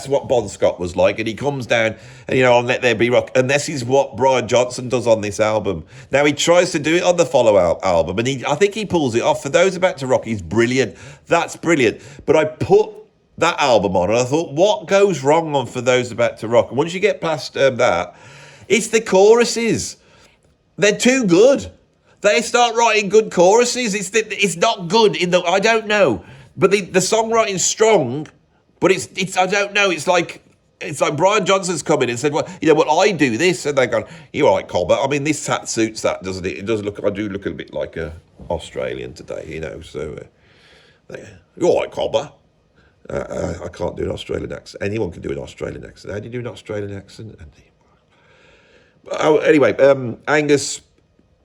what Bon Scott was like, and he comes down and on Let There Be Rock, and this is what Brian Johnson does on this album. Now he tries to do it on the follow album, and I think he pulls it off. For Those About to Rock, he's brilliant. That's brilliant. But I put that album on, and I thought, what goes wrong on For Those About to Rock? And once you get past that, it's the choruses. They're too good. They start writing good choruses. It's not good I don't know, but the songwriting's strong, but it's I don't know. It's like Brian Johnson's come in and said, well, I do this, and they go, you're right, Colbert. I mean, this hat suits that, doesn't it? It does look. I do look a bit like a Australian today, So, you're right, Colbert. I can't do an Australian accent. Anyone can do an Australian accent. How do you do an Australian accent, Andy? Anyway, Angus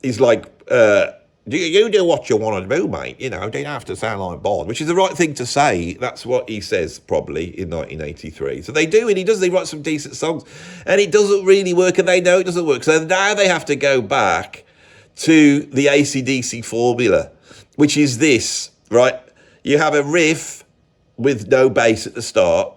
is like, you do what you want to do, mate. You don't have to sound like Bond, which is the right thing to say. That's what he says probably in 1983. So they do, and they write some decent songs, and it doesn't really work, and they know it doesn't work. So now they have to go back to the AC/DC formula, which is this, right? You have a riff with no bass at the start,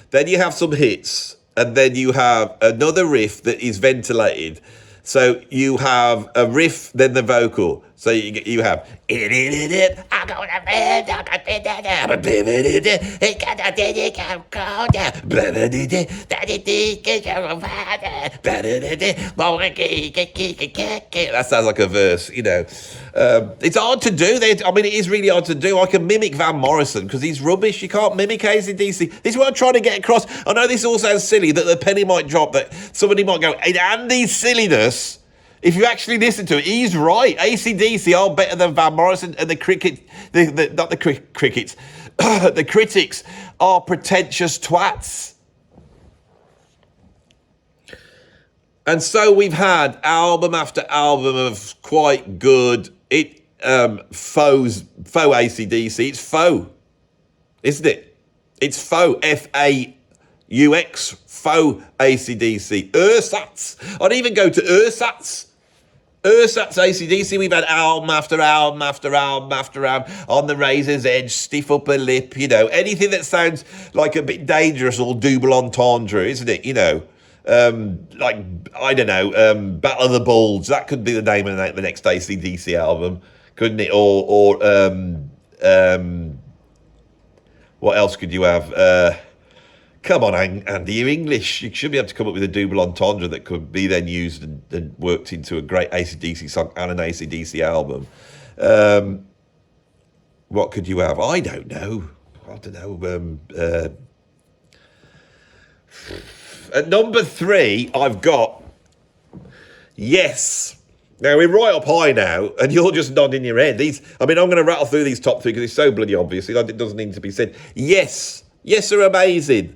then you have some hits, and then you have another riff that is ventilated. So you have a riff, then the vocal. So you have that sounds like a verse, It's hard to do. It is really hard to do. I can mimic Van Morrison because he's rubbish. You can't mimic AC/DC. This is what I'm trying to get across. I know this all sounds silly, that the penny might drop, that somebody might go, in Andy's silliness, if you actually listen to it, he's right. AC/DC are better than Van Morrison, and the critics are pretentious twats. And so we've had album after album of quite good faux AC/DC. It's faux, isn't it? It's faux, FAUX, faux AC/DC. Ersatz. I'd even go to Ersatz. Ersatz AC/DC. We've had album after album after album after album. On the Razor's Edge, Stiff Upper Lip, anything that sounds like a bit dangerous or double entendre, isn't it? Like, I don't know, Battle of the Bulge. That could be the name of the next AC/DC album, couldn't it? Or what else could you have? Come on, Andy, you're English. You should be able to come up with a double entendre that could be then used and worked into a great AC/DC song and an AC/DC album. What could you have? I don't know. At number 3, I've got Yes. Now, we're right up high now, and you're just nodding your head. I'm going to rattle through these top 3 because it's so bloody obvious. It doesn't need to be said. Yes are amazing.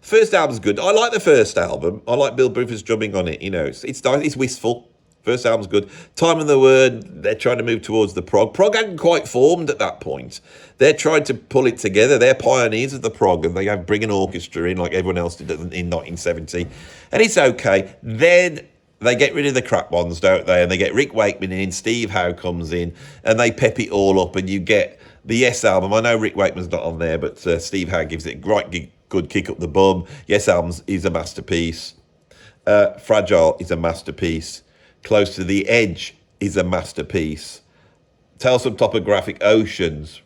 The first album's good. I like the first album. I like Bill Bruford's drumming on it. It's wistful. First album's good. Time of the Word, they're trying to move towards the prog. Prog hadn't quite formed at that point. They're trying to pull it together. They're pioneers of the prog, and they bring an orchestra in like everyone else did in 1970. And it's okay. Then they get rid of the crap ones, don't they? And they get Rick Wakeman in, Steve Howe comes in, and they pep it all up, and you get the Yes album. I know Rick Wakeman's not on there, but Steve Howe gives it a right good kick up the bum. Yes album is a masterpiece. Fragile is a masterpiece. Close to the Edge is a masterpiece. Tell Some Topographic Oceans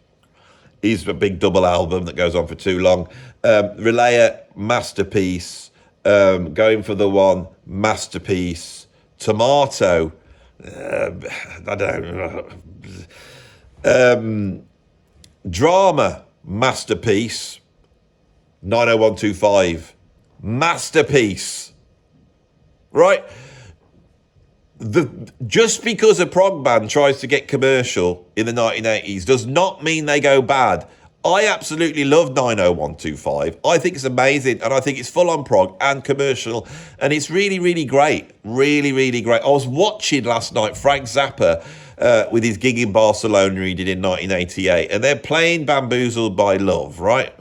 is a big double album that goes on for too long. Relayer, masterpiece. Going for the One, masterpiece. Tomato, I don't know. Drama, masterpiece. 90125, masterpiece. Right? just because a prog band tries to get commercial in the 1980s does not mean they go bad. I absolutely love 90125. I think it's amazing, and I think it's full on prog and commercial, and it's really, really great. Really, really great. I was watching last night Frank Zappa with his gig in Barcelona he did in 1988, and they're playing Bamboozled by Love, right?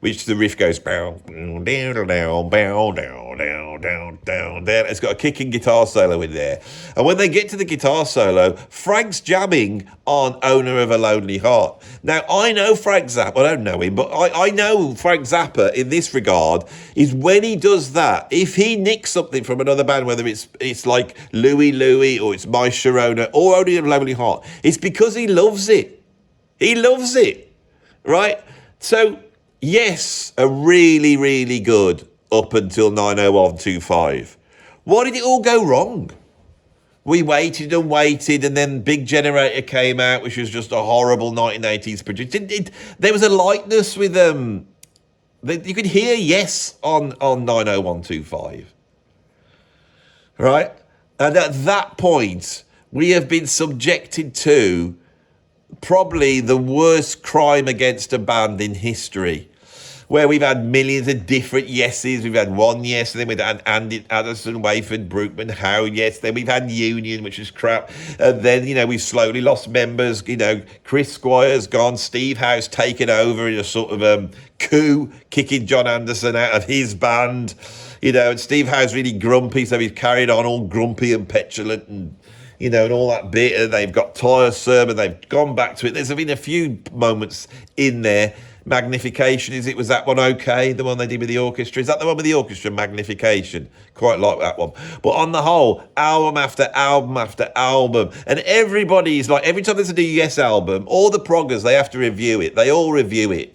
Which the riff goes bow, down, down, down, down, down, down, down. It's got a kicking guitar solo in there. And when they get to the guitar solo, Frank's jamming on Owner of a Lonely Heart. Now, I know Frank Zappa, I don't know him, but I know Frank Zappa in this regard is when he does that, if he nicks something from another band, whether it's like Louie Louie or it's My Sharona or Owner of a Lonely Heart, it's because he loves it. He loves it, right? So, yes, a really, really good up until 90125. Why did it all go wrong? We waited and waited, and then Big Generator came out, which was just a horrible 1980s production. There was a likeness with them. You could hear Yes on 90125. Right? And at that point, we have been subjected to probably the worst crime against a band in history, where we've had millions of different yeses. We've had one yes, and then we've had Andy, Addison, Wayford, Brookman, Howe yes. Then we've had Union, which is crap. And then, we've slowly lost members. Chris Squire's gone. Steve Howe's taken over in a sort of coup, kicking John Anderson out of his band. And Steve Howe's really grumpy, so he's carried on all grumpy and petulant and all that bit. And they've got tiresome, and they've gone back to it. There's been a few moments in there. Magnification, was that one okay? The one they did with the orchestra? Is that the one with the orchestra, Magnification? Quite like that one. But on the whole, album after album after album. And everybody's like, every time there's a new Yes album, all the proggers, they have to review it. They all review it,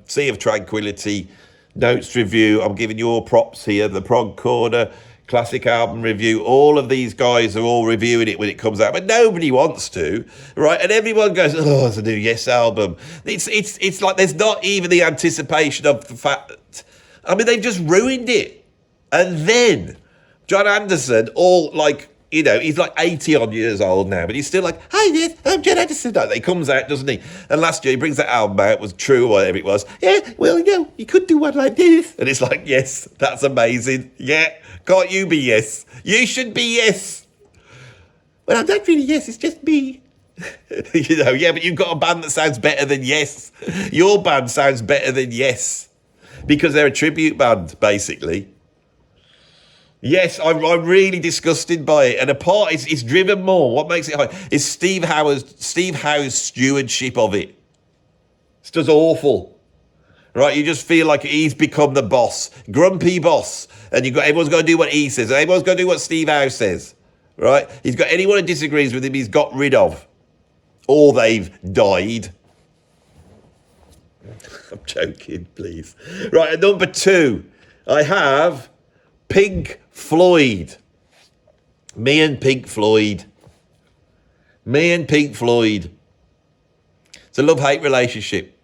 Sea of Tranquility, Notes review. I'm giving you all props here. The Prog Corner, Classic Album Review. All of these guys are all reviewing it when it comes out, but nobody wants to, right? And everyone goes, "Oh, it's a new Yes album." It's like there's not even the anticipation of the fact. I mean, they've just ruined it. And then John Anderson, he's like 80 odd years old now, but he's still like, "Hi, yes, I'm John Anderson." He comes out, doesn't he? And last year he brings that album out, it was True or whatever it was. "Yeah, well, you could do one like this." And it's like, yes, that's amazing. Yeah, can't you be Yes? You should be Yes. Well, I'm not really Yes, it's just me. Yeah, but you've got a band that sounds better than Yes. Your band sounds better than Yes. Because they're a tribute band, basically. Yes, I'm really disgusted by it. And it's driven more. What makes it high is Steve Howe's stewardship of it. It's just awful. Right? You just feel like he's become the boss. Grumpy boss. And everyone's got to do what he says. Everyone's got to do what Steve Howe says. Right? He's got anyone who disagrees with him, he's got rid of. Or they've died. I'm joking, please. Right, at number 2, I have Pink Floyd. Me and Pink Floyd. It's a love-hate relationship.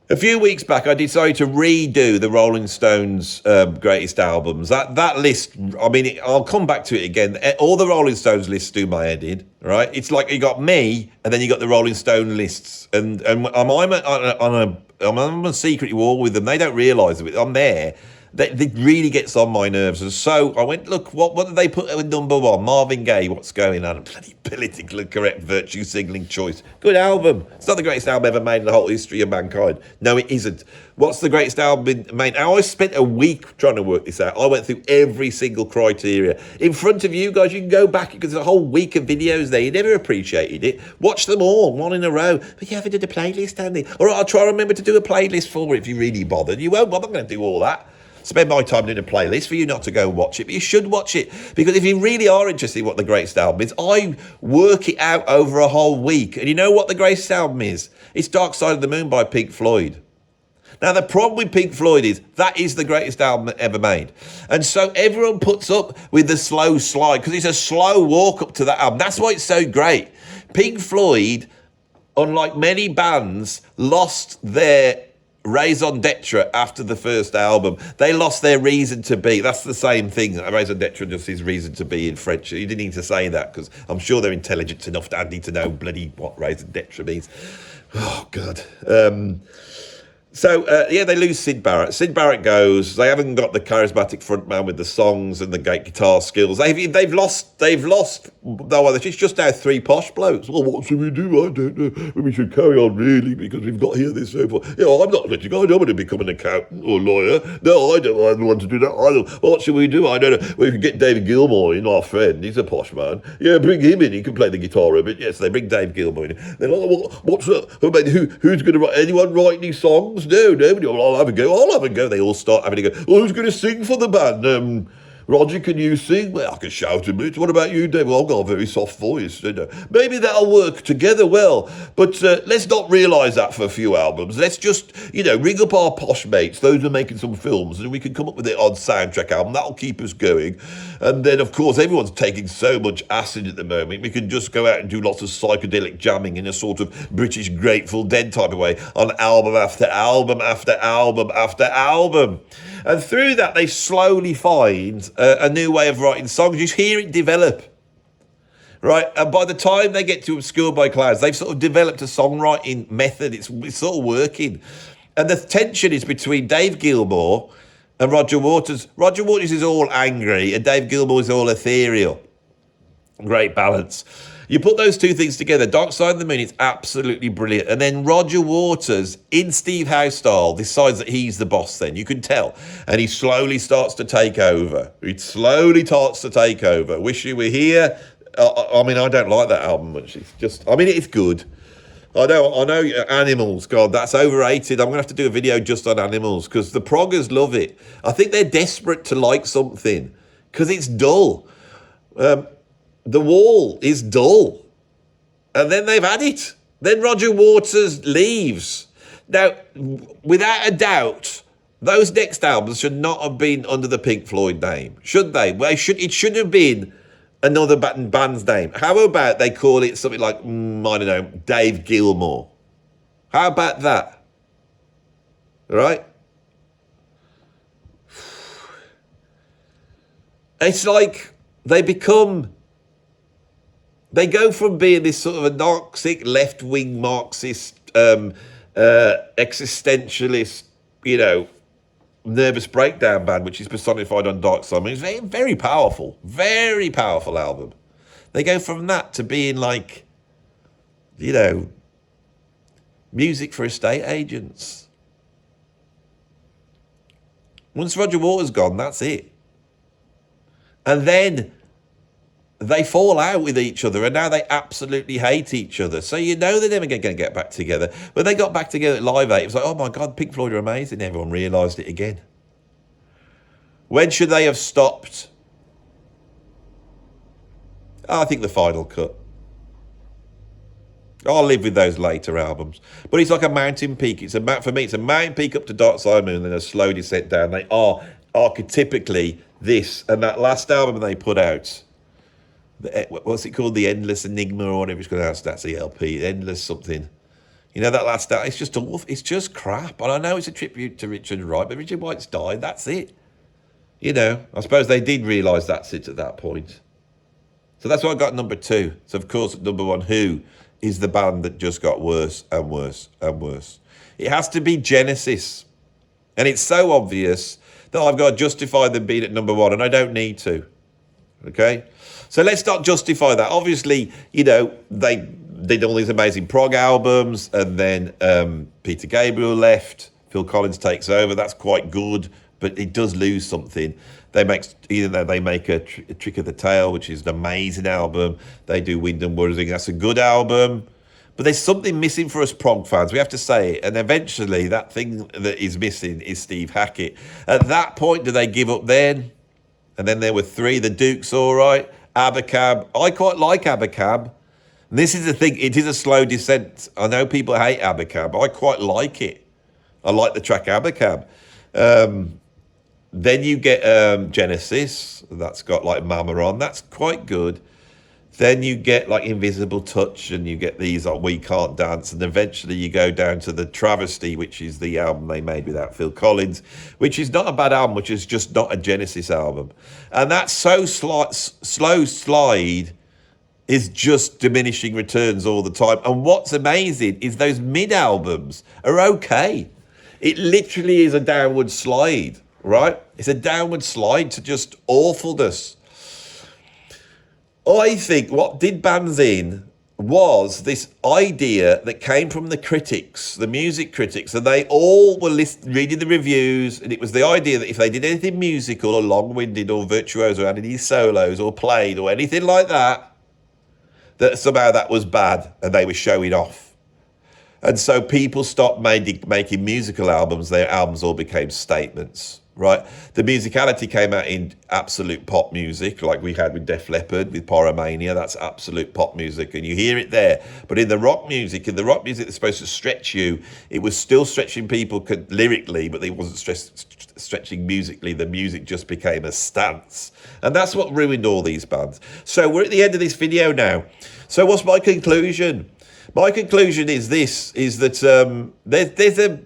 A few weeks back, I decided to redo the Rolling Stones' greatest albums. That list, I'll come back to it again. All the Rolling Stones lists do my head in, right? It's like you got me, and then you got the Rolling Stone lists. And I'm on a secret war with them. They don't realise it. I'm there. It really gets on my nerves. And so I went, look, what did they put at number 1? Marvin Gaye, What's Going On? Bloody politically correct virtue signalling choice. Good album. It's not the greatest album ever made in the whole history of mankind. No, it isn't. What's the greatest album made? I spent a week trying to work this out. I went through every single criteria. In front of you guys, you can go back because there's a whole week of videos there. You never appreciated it. Watch them all, one in a row. But you haven't did a playlist, Andy. All right, I'll try to remember to do a playlist for it if you really bothered. You won't bother. I'm going to do all that. Spend my time doing a playlist for you not to go and watch it, but you should watch it, because if you really are interested in what the greatest album is, I work it out over a whole week. And you know what the greatest album is? It's Dark Side of the Moon by Pink Floyd. Now, the problem with Pink Floyd is that is the greatest album ever made. And so everyone puts up with the slow slide because it's a slow walk up to that album. That's why it's so great. Pink Floyd, unlike many bands, lost their raison d'etre after the first album. They lost their reason to be. That's the same thing. Raison d'etre just is reason to be in French. You didn't need to say that because I'm sure they're intelligent enough, Andy, to know bloody what raison d'etre means. Oh, God. So they lose Syd Barrett. Syd Barrett goes. They haven't got the charismatic frontman with the songs and the great guitar skills. They've lost. No, it's just now 3 posh blokes. Well, what should we do? I don't know. We should carry on really because we've got here this so far. I'm not letting go. I don't want to become an accountant or lawyer. No, I don't want to do that either. What should we do? I don't know. We can get David Gilmour in, our friend. He's a posh man. Yeah, bring him in. He can play the guitar a bit. Yes, they bring Dave Gilmour in. They're like, what's up? Who's going to write? Anyone write any songs? No, nobody. Well, I'll have a go. They all start having a go. Oh, who's going to sing for the band? Roger, can you sing? Well, I can shout a bit. What about you, Dave? Well, I've got a very soft voice. Maybe that'll work together well. But let's not realise that for a few albums. Let's just, ring up our posh mates, those who are making some films, and we can come up with it on soundtrack album. That'll keep us going. And then, of course, everyone's taking so much acid at the moment. We can just go out and do lots of psychedelic jamming in a sort of British Grateful Dead type of way on album after album after album after album. And through that, they slowly find a new way of writing songs. You hear it develop, right? And by the time they get to Obscured by Clouds, they've sort of developed a songwriting method. It's sort of working. And the tension is between Dave Gilmour and Roger Waters. Roger Waters is all angry, and Dave Gilmour is all ethereal. Great balance. You put those two things together, Dark Side of the Moon, it's absolutely brilliant. And then Roger Waters, in Steve Howe style, decides that he's the boss then. You can tell. And he slowly starts to take over. Wish You Were Here. I don't like that album much. It's just, it's good. I know Animals, God, that's overrated. I'm going to have to do a video just on Animals because the proggers love it. I think they're desperate to like something because it's dull. The Wall is dull. And then they've had it. Then Roger Waters leaves. Now, without a doubt, those next albums should not have been under the Pink Floyd name, should they? Well, it should have been another band's name. How about they call it something like, Dave Gilmour? How about that? All right? It's like they go from being this sort of a narcissic, left-wing Marxist, existentialist, nervous breakdown band, which is personified on Dark Side. It's very, very powerful album. They go from that to being like, music for estate agents. Once Roger Waters gone, that's it. And then they fall out with each other, and now they absolutely hate each other. So they're never going to get back together. When they got back together at Live 8, it was like, oh my God, Pink Floyd are amazing. Everyone realised it again. When should they have stopped? I think the Final Cut. I'll live with those later albums. But it's like a mountain peak. For me, it's a mountain peak up to Dark Side of the Moon, and then a slow descent down. They are archetypically this. And that last album they put out, what's it called? The Endless Enigma or whatever it's called. That's the LP. Endless something. That last album, it's just awful. It's just crap. And I know it's a tribute to Richard Wright, but Richard Wright's died. That's it. I suppose they did realise that's it at that point. So that's why I got number 2. So of course at number 1, Who is the band that just got worse and worse and worse. It has to be Genesis. And it's so obvious that I've got to justify them being at number 1, and I don't need to. Okay? So let's not justify that. Obviously, they did all these amazing prog albums, and then Peter Gabriel left, Phil Collins takes over. That's quite good, but it does lose something. They make a Trick of the Tail, which is an amazing album. They do Wind and Wuthering. That's a good album. But there's something missing for us prog fans. We have to say it. And eventually, that thing that is missing is Steve Hackett. At that point, do they give up then? And then there were 3. The Duke's all right. Abacab. I quite like Abacab. And this is the thing. It is a slow descent. I know people hate Abacab. I quite like it. I like the track Abacab. Then you get Genesis. That's got like Mama on. That's quite good. Then you get like Invisible Touch, and you get these like We Can't Dance, and eventually you go down to the Travesty, which is the album they made without Phil Collins, which is not a bad album, which is just not a Genesis album. And that slow slide is just diminishing returns all the time. And what's amazing is those mid albums are okay. It literally is a downward slide, right? It's a downward slide to just awfulness. I think what did bands in was this idea that came from the critics, the music critics, and they all were reading the reviews, and it was the idea that if they did anything musical or long-winded or virtuoso or had any solos or played or anything like that, that somehow that was bad and they were showing off. And so people stopped making musical albums. Their albums all became statements, right? The musicality came out in absolute pop music, like we had with Def Leppard, with Pyromania. That's absolute pop music, and you hear it there. But in the rock music that's supposed to stretch you, it was still stretching people lyrically, but it wasn't stretching musically. The music just became a stance. And that's what ruined all these bands. So we're at the end of this video now. So what's my conclusion? My conclusion is this, is that there's a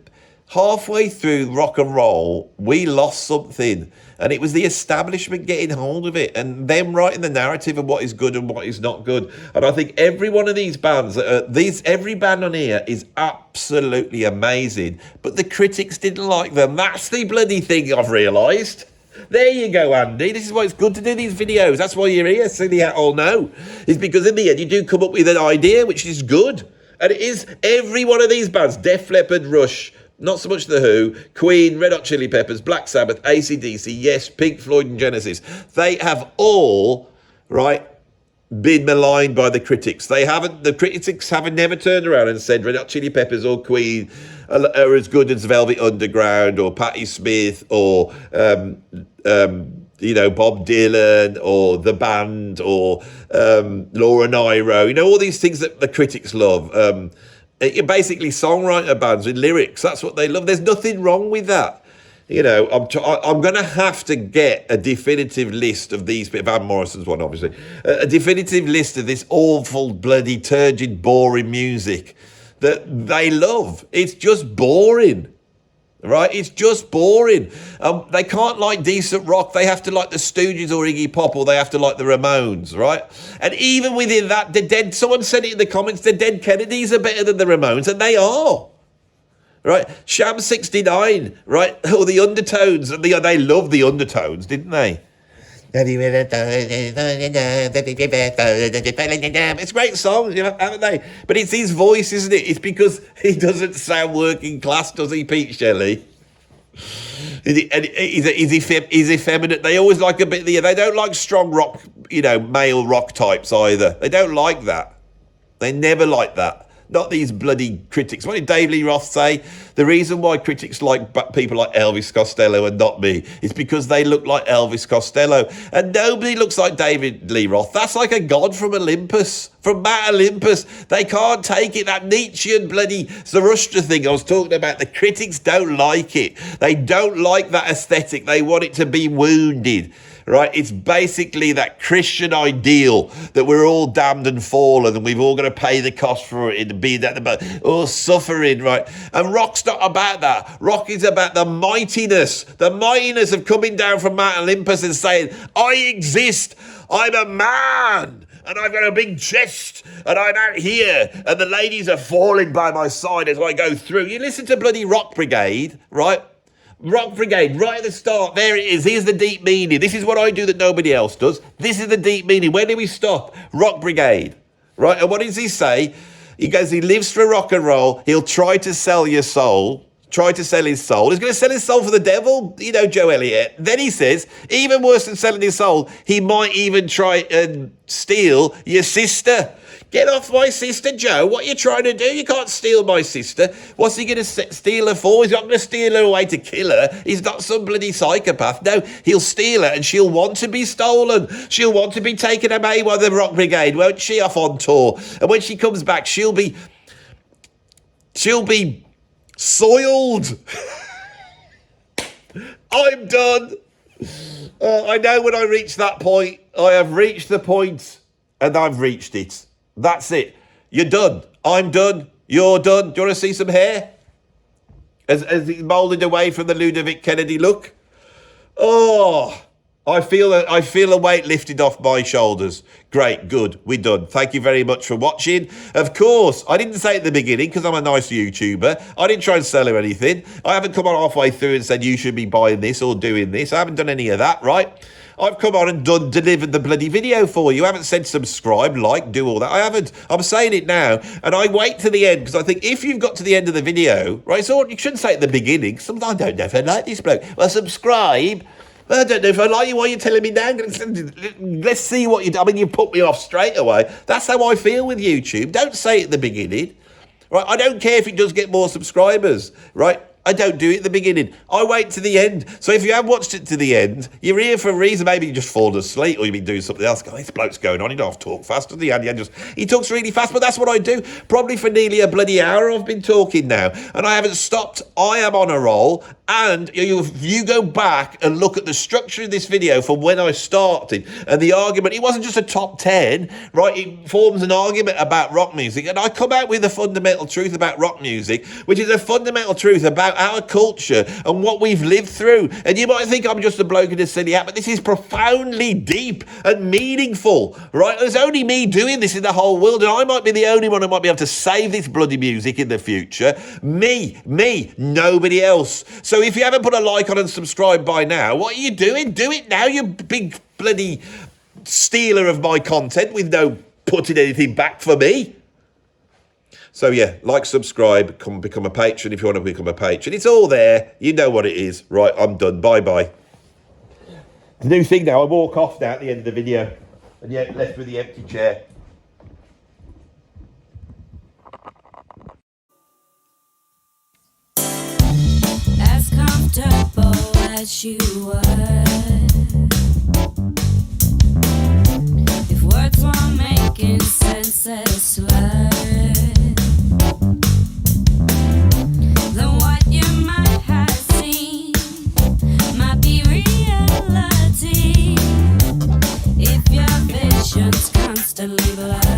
halfway through rock and roll, we lost something, and it was the establishment getting hold of it and them writing the narrative of what is good and what is not good. And I think every one of these bands, every band on here is absolutely amazing, but the critics didn't like them. That's the bloody thing I've realised. There you go, Andy. This is why it's good to do these videos. That's why you're here, so you all know. It's because in the end, you do come up with an idea which is good. And it is every one of these bands, Def Leppard, Rush, not so much The Who, Queen, Red Hot Chili Peppers, Black Sabbath, AC/DC, yes, Pink Floyd and Genesis. They have all, right, been maligned by the critics. The critics haven't never turned around and said Red Hot Chili Peppers or Queen are as good as Velvet Underground or Patti Smith or Bob Dylan or The Band or Laura Nyro. All these things that the critics love. Basically songwriter bands with lyrics. That's what they love. There's nothing wrong with that. I'm going to have to get a definitive list of these. Van Morrison's one, obviously. A definitive list of this awful, bloody, turgid, boring music that they love. It's just boring. Right? It's just boring. They can't like decent rock. They have to like the Stooges or Iggy Pop, or they have to like the Ramones, right? And even within that, someone said it in the comments, the Dead Kennedys are better than the Ramones, and they are. Right? Sham 69, right? Or the Undertones, they loved the Undertones, didn't they? It's great songs, haven't they? But it's his voice, isn't it? It's because he doesn't sound working class, does he, Pete Shelley? He's effeminate. They always like a bit of they don't like strong rock, male rock types either. They don't like that. They never like that. Not these bloody critics. What did Dave Lee Roth say? The reason why critics like people like Elvis Costello and not me is because they look like Elvis Costello. And nobody looks like David Lee Roth. That's like a god from Olympus, from Mount Olympus. They can't take it. That Nietzschean bloody Zoroaster thing I was talking about. The critics don't like it. They don't like that aesthetic. They want it to be wounded. Right, it's basically that Christian ideal that we're all damned and fallen, and we've all got to pay the cost for it and be that suffering, right? And rock's not about that. Rock is about the mightiness of coming down from Mount Olympus and saying, "I exist. I'm a man." And I've got a big chest, and I'm out here, and the ladies are falling by my side as I go through. You listen to bloody Rock Brigade, right? Rock Brigade, right at the start, there it is. Here's the deep meaning. This is what I do that nobody else does. This is the deep meaning. When do we stop? Rock Brigade, right? And what does he say? He goes, he lives for rock and roll. He'll try to sell your soul. Try to sell his soul. He's going to sell his soul for the devil, Joe Elliott. Then he says, even worse than selling his soul, he might even try and steal your sister. Get off my sister, Joe. What are you trying to do? You can't steal my sister. What's he going to steal her for? He's not going to steal her away to kill her. He's not some bloody psychopath. No, he'll steal her and she'll want to be stolen. She'll want to be taken away by the Rock Brigade, won't she, off on tour? And when she comes back, she'll be soiled. I'm done. I know when I reach that point, I have reached the point and I've reached it. That's it. You're done. I'm done. You're done. Do you want to see some hair? As it's moulded away from the Ludovic Kennedy look. Oh, I feel a weight lifted off my shoulders. Great, good, we're done. Thank you very much for watching. Of course, I didn't say it at the beginning because I'm a nice YouTuber. I didn't try and sell her anything. I haven't come on halfway through and said you should be buying this or doing this. I haven't done any of that, right? I've come on and delivered the bloody video for you. I haven't said subscribe, like, do all that. I haven't. I'm saying it now. And I wait to the end because I think if you've got to the end of the video, right, so you shouldn't say it at the beginning. Sometimes I don't know if I like this bloke. Well, subscribe. Well, I don't know if I like you. Why are you telling me now? Let's see what you do. I mean, you put me off straight away. That's how I feel with YouTube. Don't say it at the beginning. Right? I don't care if it does get more subscribers. Right? I don't do it at the beginning. I wait to the end. So if you have watched it to the end, you're here for a reason. Maybe you just fallen asleep or you've been doing something else. This bloke's going on. He don't have to talk fast, does he? He talks really fast, but that's what I do. Probably for nearly a bloody hour I've been talking now. And I haven't stopped. I am on a roll. And if you go back and look at the structure of this video from when I started and the argument, it wasn't just a top 10, right? It forms an argument about rock music. And I come out with a fundamental truth about rock music, which is a fundamental truth about our culture and what we've lived through. And you might think I'm just a bloke in a silly hat, but this is profoundly deep and meaningful, right? There's only me doing this in the whole world, and I might be the only one who might be able to save this bloody music in the future. Me, nobody else. So if you haven't put a like on and subscribe by now, what are you doing? Do it now, you big bloody stealer of my content with no putting anything back for me. So yeah, like, subscribe, come become a patron if you want to become a patron. It's all there. You know what it is. Right, I'm done. Bye-bye. The new thing now, I walk off now at the end of the video. And yet left with the empty chair. As comfortable as you were, if words weren't making sense as slurs, then what you might have seen might be reality if your vision's constantly blurred.